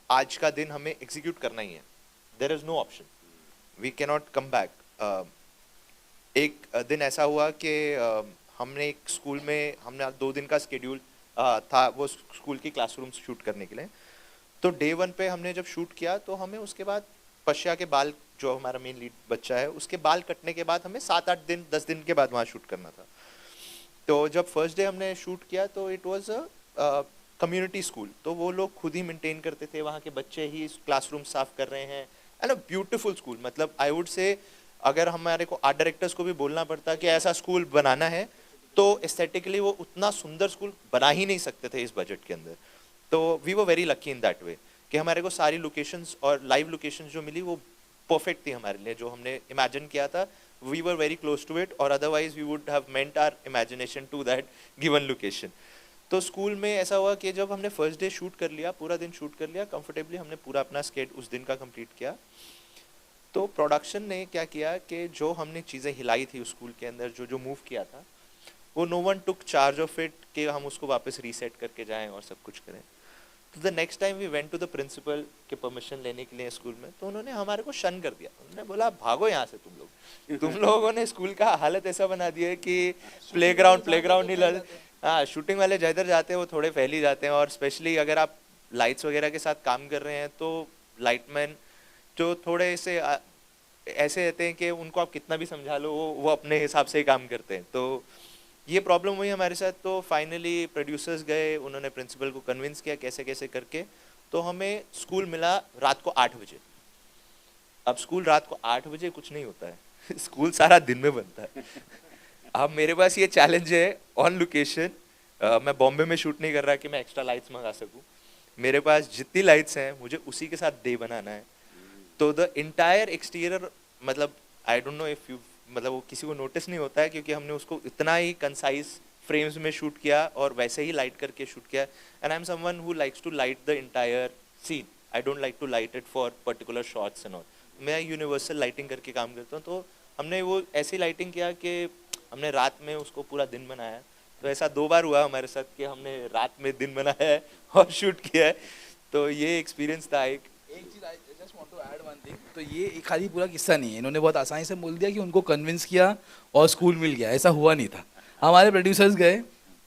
आज का दिन हमें एग्जीक्यूट करना ही है, there is no option, we cannot come back. एक दिन ऐसा हुआ कि हमने एक स्कूल में, हमने 2 दिन का स्केड्यूल था वो स्कूल की क्लासरूम शूट करने के लिए। तो डे 1 पे हमने जब शूट किया तो हमें उसके बाद पश्या के बाल, जो हमारा मेन लीड बच्चा है, उसके बाल कटने के बाद हमें 7-8 दिन 10 दिन के बाद वहाँ शूट करना था। तो जब फर्स्ट डे हमने शूट किया तो it was a community school, तो वो लोग खुद ही मेंटेन करते थे, वहाँ के बच्चे ही क्लासरूम साफ कर रहे हैं, एंड अ ब्यूटीफुल स्कूल। मतलब आई वुड से अगर हमारे को आर्ट डायरेक्टर्स को भी बोलना पड़ता कि ऐसा स्कूल बनाना है तो एस्थेटिकली वो उतना सुंदर स्कूल बना ही नहीं सकते थे इस बजट के अंदर। तो we were very lucky in that way कि हमारे को सारी लोकेशंस और लाइव लोकेशंस जो मिली वो परफेक्ट थी हमारे लिए, जो हमने इमेजिन किया था we were very close to it, और otherwise we would have meant our imagination to that given location. तो स्कूल में ऐसा हुआ कि जब हमने फर्स्ट डे शूट कर लिया, पूरा दिन शूट कर लिया कंफर्टेबली, हमने पूरा अपना स्केट उस दिन का कंप्लीट किया। तो प्रोडक्शन ने क्या किया कि जो हमने चीज़ें हिलाई थी उस स्कूल के अंदर, जो जो मूव किया था, वो no one took charge of it कि हम उसको वापस रीसेट करके जाएं और सब कुछ करें। तो the next time we went to the principal के परमिशन लेने के लिए स्कूल में, तो उन्होंने हमारे को शन कर दिया। उन्होंने बोला भागो यहाँ से तुम लोगों ने स्कूल का हालत ऐसा बना दिया है कि प्लेग्राउंड नहीं लग। हाँ, शूटिंग वाले जिधर जाते हैं वो थोड़े फैल ही जाते हैं, और स्पेशली अगर आप लाइट्स वगैरह के साथ काम कर रहे हैं तो लाइटमैन जो थोड़े से ऐसे रहते हैं कि उनको आप कितना भी समझा लो वो अपने हिसाब से ही काम करते हैं। तो ये प्रॉब्लम हुई हमारे साथ। तो फाइनली प्रोड्यूसर्स गए, उन्होंने प्रिंसिपल को कन्विंस किया कैसे कैसे करके, तो हमें स्कूल मिला रात को 8 बजे। अब स्कूल रात को 8 बजे कुछ नहीं होता है स्कूल सारा दिन में बनता है। अब मेरे पास ये चैलेंज है ऑन लोकेशन, मैं बॉम्बे में शूट नहीं कर रहा कि मैं एक्स्ट्रा लाइट्स मंगा सकूं, मेरे पास जितनी लाइट्स हैं मुझे उसी के साथ डे बनाना है। तो द इंटायर एक्सटीरियर, मतलब I don't know if you, मतलब वो किसी को नोटिस नहीं होता है क्योंकि हमने उसको इतना ही कंसाइज फ्रेम्स में शूट किया और वैसे ही लाइट करके शूट किया। And I am someone who likes to light the entire scene, I don't like to light it for particular shots and all. मैं यूनिवर्सल लाइटिंग करके काम करता हूँ। तो हमने वो ऐसी लाइटिंग किया कि हमने रात में उसको पूरा दिन बनाया। तो ऐसा 2 बार हुआ हमारे साथ कि हमने रात में दिन बनाया है और शूट किया है। तो ये एक्सपीरियंस था एक चीज़ I just want to add one thing. तो ये एक खाली पूरा किस्सा नहीं है, इन्होंने बहुत आसानी से बोल दिया कि उनको कन्विंस किया और स्कूल मिल गया, ऐसा हुआ नहीं था। हमारे प्रोड्यूसर्स गए,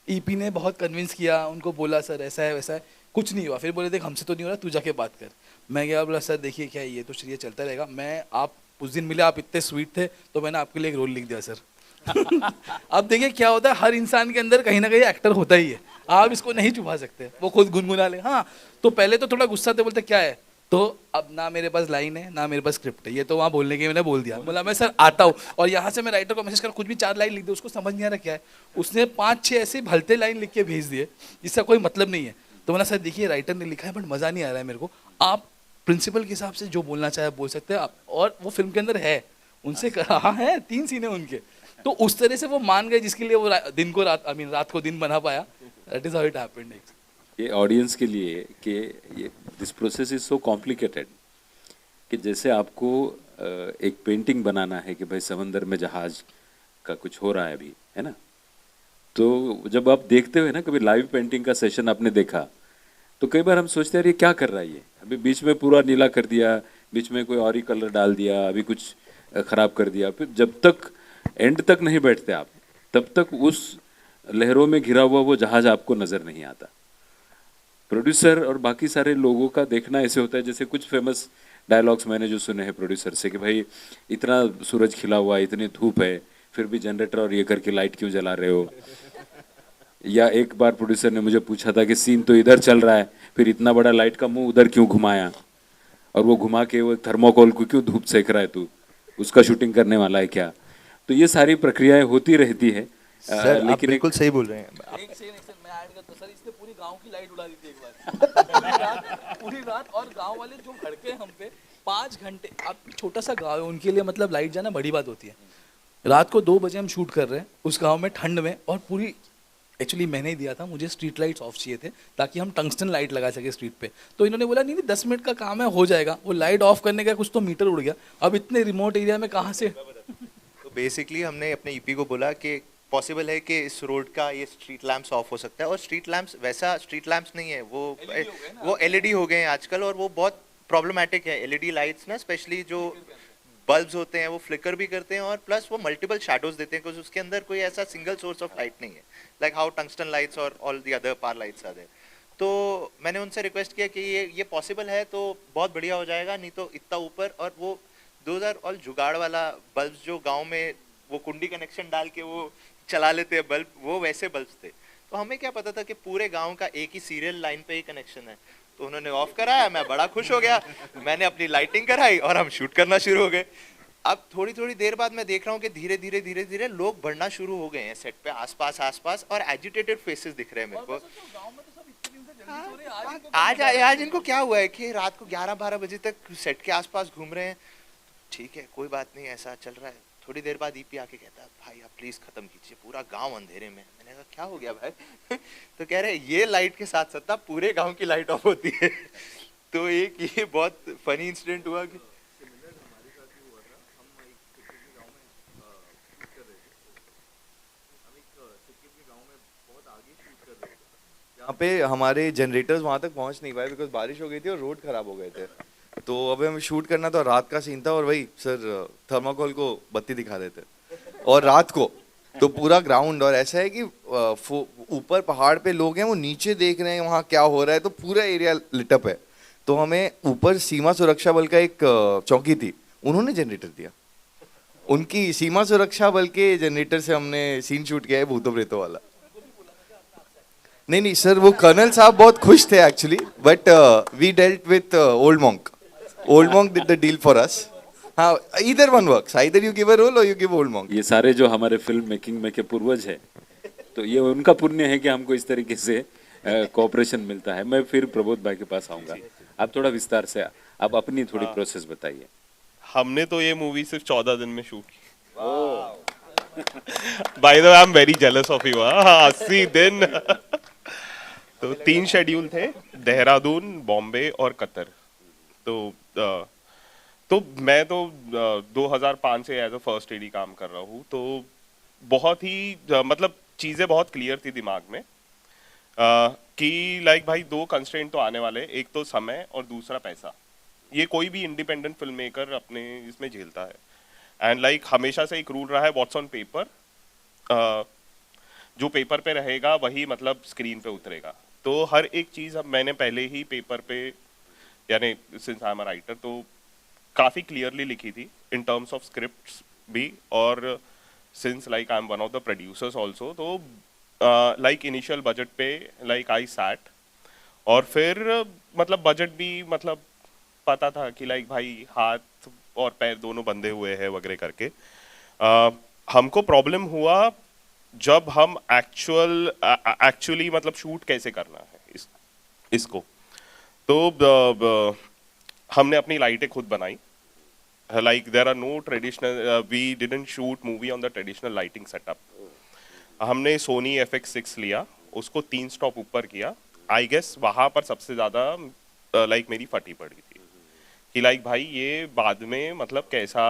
ईपी ने बहुत कन्विंस किया, उनको बोला सर ऐसा है वैसा है, कुछ नहीं हुआ। फिर बोले देख हमसे तो नहीं हो रहा, तू जाके बात कर। मैं गया, बोला सर देखिए क्या ये तो चलिए चलता रहेगा, आप उस दिन मिले, आप इतने स्वीट थे तो मैंने आपके लिए एक रोल लिख दिया सर। अब देखिए क्या होता है, हर इंसान के अंदर कहीं ना कहीं एक्टर होता ही है, आप इसको नहीं छुपा सकते, वो खुद गुनगुना ले। हाँ, तो पहले तो थोड़ा गुस्सा थे, बोलते क्या है, तो अब ना मेरे पास लाइन है ना मेरे पास स्क्रिप्ट है, ये तो वहाँ बोलने के मैंने बोल दिया। बोला मैं सर आता हूँ, और यहाँ से मैं राइटर को मैसेज कर कुछ भी 4 लाइन लिख दे, उसको समझ नहीं आ रहा क्या है, उसने 5-6 ऐसे भलते लाइन लिख के भेज दिए जिसका कोई मतलब नहीं है। तो बोला सर देखिए राइटर ने लिखा है बट मज़ा नहीं आ रहा है मेरे को, आप प्रिंसिपल के हिसाब से जो बोलना चाहे बोल सकते हैं आप, और वो फिल्म के अंदर है, उनसे हाँ है 3 सीन है उनके, तो उस तरह से वो मान गए जिसके लिए वो दिन को रात, आई मीन रात को दिन बना पाया. That is how it happened. ये ऑडियंस के लिए कि ये this process is so complicated कि जैसे आपको एक पेंटिंग बनाना है कि भाई समंदर में जहाज का कुछ हो रहा है अभी, है ना. तो जब आप देखते हो ना, कभी लाइव पेंटिंग का सेशन आपने देखा, तो कई बार हम सोचते हैं ये क्या कर रहा है, ये अभी बीच में पूरा नीला कर दिया, बीच में कोई और ही कलर डाल दिया, अभी कुछ खराब कर दिया. फिर जब तक एंड तक नहीं बैठते आप, तब तक उस लहरों में घिरा हुआ वो जहाज आपको नजर नहीं आता. प्रोड्यूसर और बाकी सारे लोगों का देखना ऐसे होता है, जैसे कुछ फेमस डायलॉग्स मैंने जो सुने हैं प्रोड्यूसर से कि भाई इतना सूरज खिला हुआ है, इतनी धूप है, फिर भी जनरेटर और ये करके लाइट क्यों जला रहे हो. या एक बार प्रोड्यूसर ने मुझे पूछा था कि सीन तो इधर चल रहा है, फिर इतना बड़ा लाइट का मुंह उधर क्यों घुमाया, और वो घुमा के वो थर्मोकोल को क्यों धूप सेक रहा है, तू उसका शूटिंग करने वाला है क्या. तो ये सारी प्रक्रियाएं होती रहती है. सर आप बिल्कुल सही बोल रहे हैं. एक सेकंड मैं ऐड करता. सर इसने पूरी गांव की लाइट उड़ा दी थी एक बार. पूरी रात. और गांव वाले जो भड़के हम पे 5 घंटे. आप छोटा सा गांव है, उनके लिए मतलब लाइट जाना बड़ी बात होती है. रात को 2 बजे हम शूट कर रहे हैं उस गांव में ठंड में, और पूरी एक्चुअली मैंने ही दिया था, मुझे स्ट्रीट लाइट्स ऑफ चाहिए थे ताकि हम टंगस्टन लाइट लगा सके स्ट्रीट पे. तो इन्होंने बोला नहीं 10 मिनट का काम है, हो जाएगा. वो लाइट ऑफ करने का कुछ तो मीटर उड़ गया. अब इतने रिमोट एरिया में कहाँ से. तो बेसिकली हमने अपने ईपी को बोला कि पॉसिबल है कि इस रोड का ये स्ट्रीट लैंप्स ऑफ हो सकता है. और स्ट्रीट लैंप्स वैसा स्ट्रीट लैंप्स नहीं है, वो एलईडी हो गए हैं आजकल, और वो बहुत प्रॉब्लमैटिक है. एलईडी लाइट्स ना, स्पेशली जो बल्ब्स होते हैं वो फ्लिकर भी करते हैं, और प्लस वो मल्टीपल शैडोज देते हैं, क्योंकि उसके अंदर कोई ऐसा सिंगल सोर्स ऑफ लाइट नहीं है, लाइक हाउ टंगस्टन लाइट्स और all the other power lights are there. तो मैंने उनसे रिक्वेस्ट किया कि ये पॉसिबल है तो बहुत बढ़िया हो जाएगा, नहीं तो इतना ऊपर. और वो 2000 और जुगाड़ वाला बल्ब जो गांव में वो कुंडी कनेक्शन डाल के वो चला लेते हैं बल्ब, वो वैसे बल्ब्स थे. तो हमें क्या पता था कि पूरे गांव का एक ही सीरियल लाइन पे ही कनेक्शन है. तो उन्होंने ऑफ कराया, मैं बड़ा खुश हो गया, मैंने अपनी लाइटिंग कराई और हम शूट करना शुरू हो गए. अब थोड़ी देर बाद मैं देख रहा हूँ कि धीरे धीरे लोग बढ़ना शुरू हो गए हैं सेट पे, आसपास, और एजिटेटेड फेसेस दिख रहे हैं मेरे को. आज इनको क्या हुआ है कि रात को 11-12 बजे तक सेट के आसपास घूम रहे हैं. ठीक है, कोई बात नहीं, ऐसा चल रहा है. थोड़ी देर बाद ईपी आके कहता है भाई आप प्लीज खत्म कीजिए, पूरा गांव अंधेरे में. मैंने कहा क्या हो गया भाई. तो कह रहे ये लाइट के साथ साथ पूरे गांव की लाइट ऑफ होती है. तो एक ये बहुत फनी इंसिडेंट हुआ कि यहाँ पे हमारे जनरेटर्स वहाँ तक पहुँच नहीं पाए बिकॉज बारिश हो गई थी और रोड खराब हो गए थे. तो अभी हमें शूट करना था, रात का सीन था, और वही सर थर्माकोल को बत्ती दिखा देते और रात को तो पूरा ग्राउंड. और ऐसा है कि ऊपर पहाड़ पे लोग हैं, वो नीचे देख रहे हैं वहाँ क्या हो रहा है, तो पूरा एरिया लिटअप है. तो हमें ऊपर सीमा सुरक्षा बल का एक चौकी थी, उन्होंने जनरेटर दिया. उनकी सीमा सुरक्षा बल के जनरेटर से हमने सीन शूट किया है भूतो प्रेतो वाला. नहीं सर, वो कर्नल साहब बहुत खुश थे actually, but we dealt with Old Monk. Old Monk did the deal for us. हाँ, either one works, either you give a role or you give old monk. ये सारे जो हमारे फिल्म मेकिंग में के पूर्वज है, तो ये उनका पुण्य है कि हमको इस तरीके से कोऑपरेशन मिलता है. मैं फिर प्रबोध भाई के पास आऊंगा. आप थोड़ा विस्तार से आप अपनी थोड़ी प्रोसेस बताइए. हमने तो ये मूवी सिर्फ 14 दिन में शूट की. Bye the way I am very jealous of you. 80 दिन. तो 3 शेड्यूल थे, देहरादून, बॉम्बे और कतर. तो मैं तो 2005 से एज अ फर्स्ट एडी काम कर रहा हूँ. तो बहुत ही मतलब चीज़ें बहुत क्लियर थी दिमाग में कि लाइक भाई 2 कंस्ट्रेंट तो आने वाले, एक तो समय और दूसरा पैसा. ये कोई भी इंडिपेंडेंट फिल्म मेकर अपने इसमें झेलता है. एंड लाइक हमेशा से एक रूल रहा है, व्हाट्स ऑन पेपर, जो पेपर पे रहेगा वही मतलब स्क्रीन पे उतरेगा. तो हर एक चीज़ अब मैंने पहले ही पेपर पे, यानी since I am a writer, तो काफ़ी क्लियरली लिखी थी इन टर्म्स ऑफ स्क्रिप्ट्स भी. और since like I am one of the producers also, तो लाइक इनिशियल बजट पे लाइक आई सैट, और फिर मतलब बजट भी मतलब पता था कि लाइक भाई हाथ और पैर दोनों बंधे हुए हैं वगैरह करके. हमको प्रॉब्लम हुआ जब हम एक्चुअली मतलब शूट कैसे करना है इसको. तो हमने अपनी लाइटें खुद बनाई. Like there are no traditional, we didn't shoot movie on the traditional lighting setup. हमने सोनी FX6 लिया, उसको 3 स्टॉप ऊपर किया. आई गेस वहाँ पर सबसे ज़्यादा लाइक मेरी फटी पड़ी थी कि लाइक भाई ये बाद में मतलब कैसा,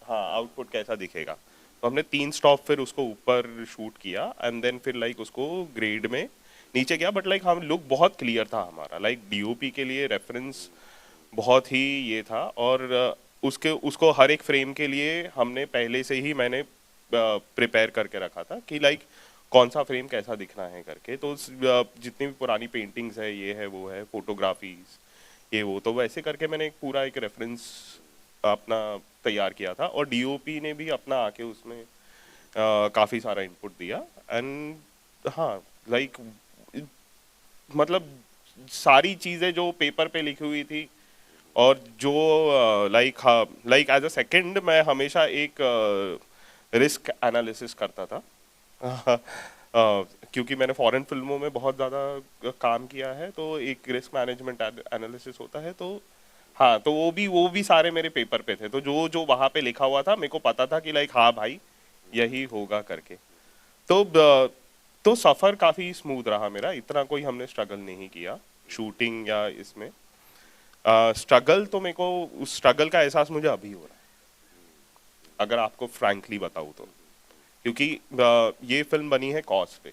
हाँ आउटपुट कैसा दिखेगा. तो हमने 3 स्टॉप फिर उसको ऊपर शूट किया एंड देन फिर लाइक उसको ग्रेड में नीचे गया. बट लाइक हम लुक बहुत क्लियर था हमारा, लाइक DOP के लिए रेफरेंस बहुत ही ये था. और उसके उसको हर एक फ्रेम के लिए हमने पहले से ही मैंने प्रिपेयर करके रखा था कि लाइक कौन सा फ्रेम कैसा दिखना है करके. तो जितनी भी पुरानी पेंटिंग्स है, ये है वो है, फोटोग्राफीज ये वो, तो वैसे करके मैंने एक पूरा एक रेफरेंस अपना तैयार किया था. और DOP ने भी अपना आके उसमें काफ़ी सारा इनपुट दिया. एंड हाँ लाइक मतलब सारी चीज़ें जो पेपर पे लिखी हुई थी और जो लाइक एज अ सेकंड मैं हमेशा एक रिस्क एनालिसिस करता था. क्योंकि मैंने फॉरेन फिल्मों में बहुत ज़्यादा काम किया है, तो एक रिस्क मैनेजमेंट एनालिसिस होता है. तो हाँ, तो वो भी सारे मेरे पेपर पे थे. तो जो जो वहाँ पे लिखा हुआ था मेरे को पता था कि लाइक हाँ भाई यही होगा करके. तो सफ़र काफ़ी स्मूथ रहा मेरा, इतना कोई हमने स्ट्रगल नहीं किया शूटिंग या इसमें. स्ट्रगल तो मेरे को, उस स्ट्रगल का एहसास मुझे अभी हो रहा है अगर आपको फ्रैंकली बताऊँ तो. क्योंकि ये फिल्म बनी है कॉज पे,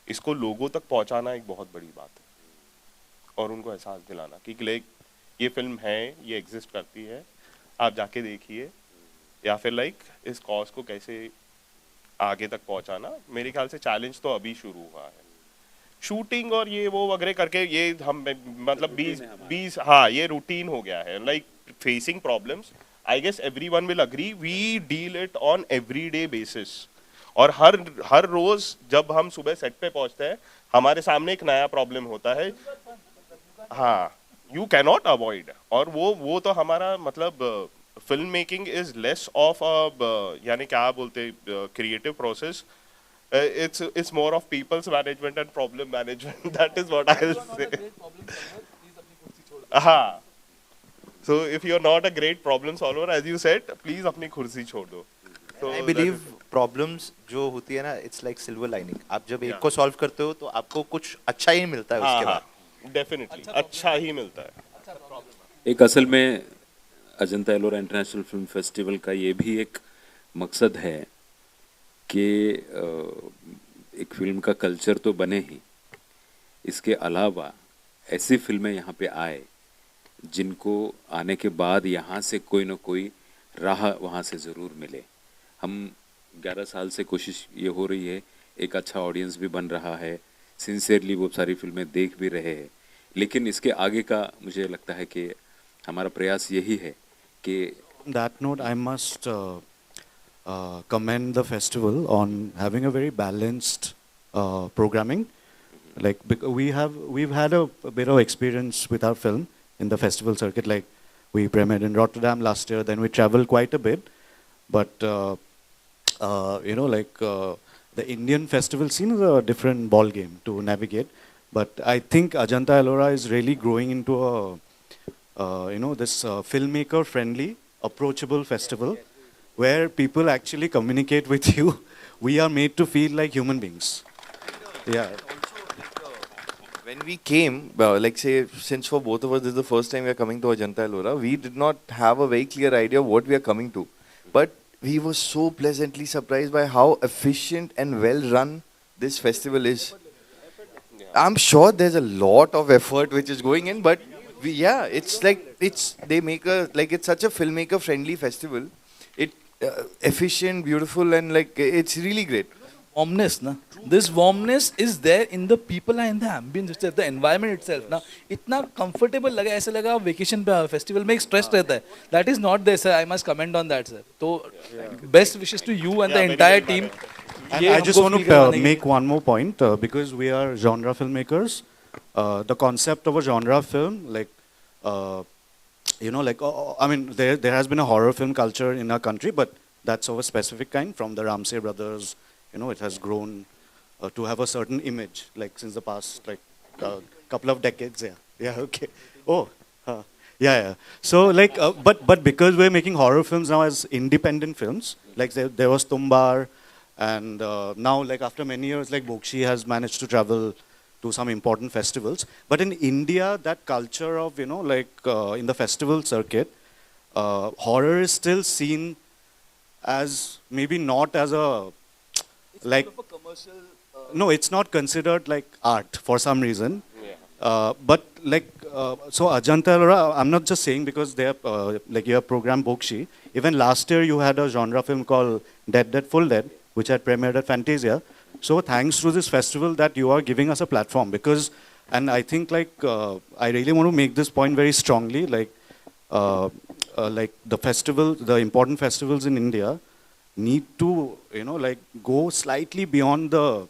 इसको लोगों तक पहुंचाना एक बहुत बड़ी बात है और उनको एहसास दिलाना कि लाइक ये फिल्म है, ये एग्जिस्ट करती है, आप जाके देखिए. या फिर लाइक इस कॉज को कैसे आगे तक पहुंचाना. मेरे ख्याल से चैलेंज तो अभी शुरू हुआ है. शूटिंग और ये वो वगैरह करके ये हम मतलब 20 हाँ ये रूटीन हो गया है. Like facing problems, I guess everyone will agree, we deal it on everyday basis. और हर रोज जब हम सुबह सेट पे पहुंचते हैं हमारे सामने एक नया प्रॉब्लम होता है. हाँ, यू कैनॉट अवॉइड. और वो तो हमारा मतलब film making is less of a यानी क्या बोलते creative process. It's more of people's management and problem management. That is what I'll say. हाँ. So if you're not a great problem solver, as you said, please अपनी कुर्सी छोड़ दो. So I believe problems जो होती है ना, it's like silver lining. आप जब एक को सॉल्व करते हो तो आपको कुछ अच्छा ही मिलता है उसके बाद. डेफिनेटली अच्छा ही मिलता है. एक असल में Ajanta Ellora international film festival का ये भी एक मकसद है कि एक फिल्म का कल्चर तो बने ही, इसके अलावा ऐसी फिल्में यहाँ पे आए जिनको आने के बाद यहाँ से कोई ना कोई राह वहाँ से ज़रूर मिले. हम 11 साल से कोशिश ये हो रही है, एक अच्छा ऑडियंस भी बन रहा है, सिंसियरली वो सारी फिल्में देख भी रहे हैं. लेकिन इसके आगे का मुझे लगता है कि हमारा प्रयास यही है कि On that note, I must commend the festival on having a very balanced programming. Like we've had a bit of experience with our film in the festival circuit. Like we premiered in Rotterdam last year, then we traveled quite a bit. But you know, like the Indian festival scene is a different ball game to navigate. But I think Ajanta Ellora is really growing into a you know, this filmmaker-friendly, approachable festival where people actually communicate with you. We are made to feel like human beings. Yeah. When we came, like say, since for both of us this is the first time we are coming to Ajanta Ellora, we did not have a very clear idea of what we are coming to. But we were so pleasantly surprised by how efficient and well run this festival is. I'm sure there's a lot of effort which is going in, but yeah, it's like they make it's such a filmmaker friendly festival. It efficient, beautiful, and like it's really great. Warmness, na. This warmness is there in the people and in the ambience itself, the environment itself. ना इतना comfortable लगा, ऐसा लगा vacation पे festival में एक stress रहता है. That is not there, sir. I must comment on that, sir. So best wishes to you and the entire team. And I just want to make one more point because we are genre filmmakers. The concept of a genre film, like you know, like I mean, there has been a horror film culture in our country, but that's of a specific kind. From the Ramsey brothers, you know, it has grown to have a certain image, like since the past like couple of decades. Yeah, yeah, okay. Oh, Yeah. So like, but because we're making horror films now as independent films, like there was Tumbar, and now like after many years, like Bokshi has managed to travel to some important festivals. But in India, that culture of like in the festival circuit, horror is still seen as maybe not as a like no, it's not considered like art for some reason. But like, so Ajanta Ellora, I'm not just saying because they have, like you have programmed Bokshi. Even last year you had a genre film called Dead Dead Full Dead, which had premiered at Fantasia. So thanks to this festival that you are giving us a platform because, and I think like, I really want to make this point very strongly, like the festival, the important festivals in India need to, like go slightly beyond the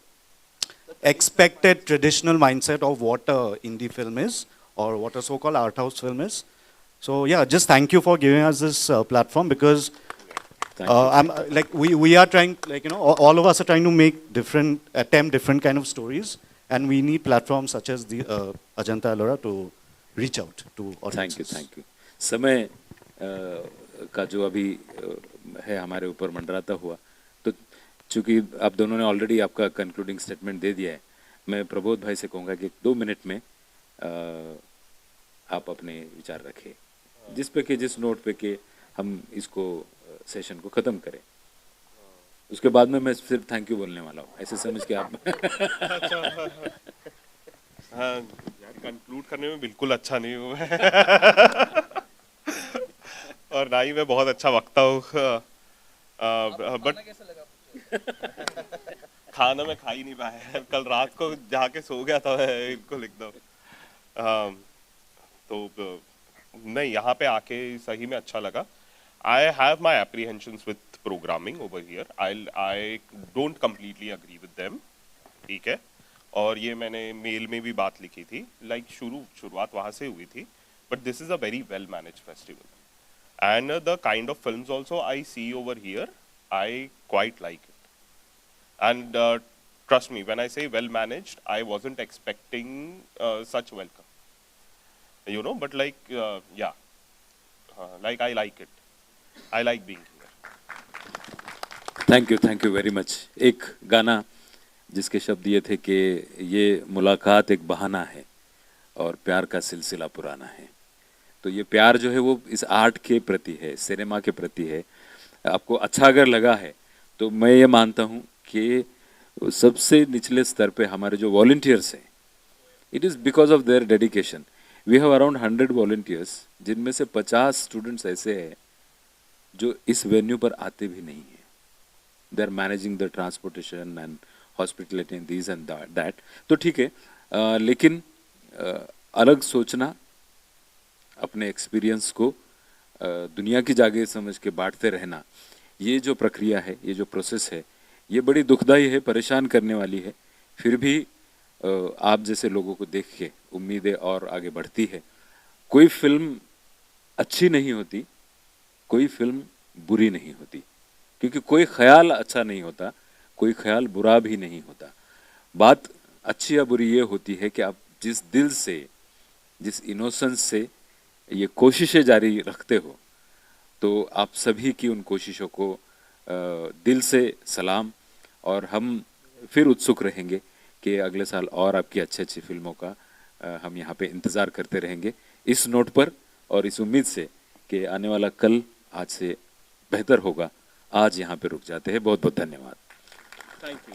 expected traditional mindset of what a indie film is or what a so-called art house film is. So yeah, just thank you for giving us this platform because I'm like we are trying, like all of us are trying to attempt different kind of stories, and we need platforms such as the Ajanta Ellora to reach out to audiences. Thank you समय का जो अभी है हमारे ऊपर मंडराता हुआ, तो चूंकि आप दोनों ने ऑलरेडी आपका कंक्लूडिंग स्टेटमेंट दे दिया है, मैं प्रबोध भाई से कहूँगा कि 2 मिनट में आप अपने विचार रखें जिस पे कि जिस नोट पे कि हम इसको सेशन को ख़त्म करें। उसके बाद में मैं सिर्फ थैंक यू बोलने वाला हूँ, ऐसे समझ के आप हाँ यार, कंक्लूड करने में बिल्कुल अच्छा नहीं हूँ मैं और ना ही मैं बहुत अच्छा वक्ता हूँ, बट खाना मैं खा ही नहीं पाया, कल रात को जाके सो गया था, इनको लिख दो। तो नहीं, यहाँ पे आके सही में अच्छा लगा। I have my apprehensions with programming over here. I don't completely agree with them. ठीक है, और ये मैंने मेल में भी बात लिखी थी, like शुरुआत वहाँ से हुई थी, but this is a very well managed festival. And the kind of films also I see over here, I quite like it. And trust me, when I say well managed, I wasn't expecting such welcome. But like, yeah, like I like it. I like being here. Thank you very much. एक गाना जिसके शब्द ये थे कि ये मुलाकात एक बहाना है और प्यार का सिलसिला पुराना है, तो ये प्यार जो है वो इस आर्ट के प्रति है, सिनेमा के प्रति है। आपको अच्छा अगर लगा है तो मैं ये मानता हूँ कि सबसे निचले स्तर पे हमारे जो वॉलंटियर्स हैं, it is because of their dedication. We have around 100 volunteers, जिनमें से 50 स्टूडेंट्स ऐसे हैं जो इस वेन्यू पर आते भी नहीं हैं। They are managing the transportation and hospitality and this and that. तो ठीक है, लेकिन अलग सोचना, अपने एक्सपीरियंस को दुनिया की जागे समझ के बांटते रहना, ये जो प्रक्रिया है, ये जो प्रोसेस है, ये बड़ी दुखदाई है, परेशान करने वाली है। फिर भी आप जैसे लोगों को देख के उम्मीदें और आगे बढ़ती है। कोई फिल्म अच्छी नहीं होती, कोई फिल्म बुरी नहीं होती, क्योंकि कोई ख्याल अच्छा नहीं होता, कोई ख्याल बुरा भी नहीं होता। बात अच्छी या बुरी ये होती है कि आप जिस दिल से, जिस इनोसेंस से ये कोशिशें जारी रखते हो, तो आप सभी की उन कोशिशों को दिल से सलाम। और हम फिर उत्सुक रहेंगे कि अगले साल और आपकी अच्छी अच्छी फिल्मों का हम यहाँ पे इंतज़ार करते रहेंगे, इस नोट पर और इस उम्मीद से कि आने वाला कल आज से बेहतर होगा। आज यहाँ पे रुक जाते हैं। बहुत बहुत धन्यवाद। Thank you.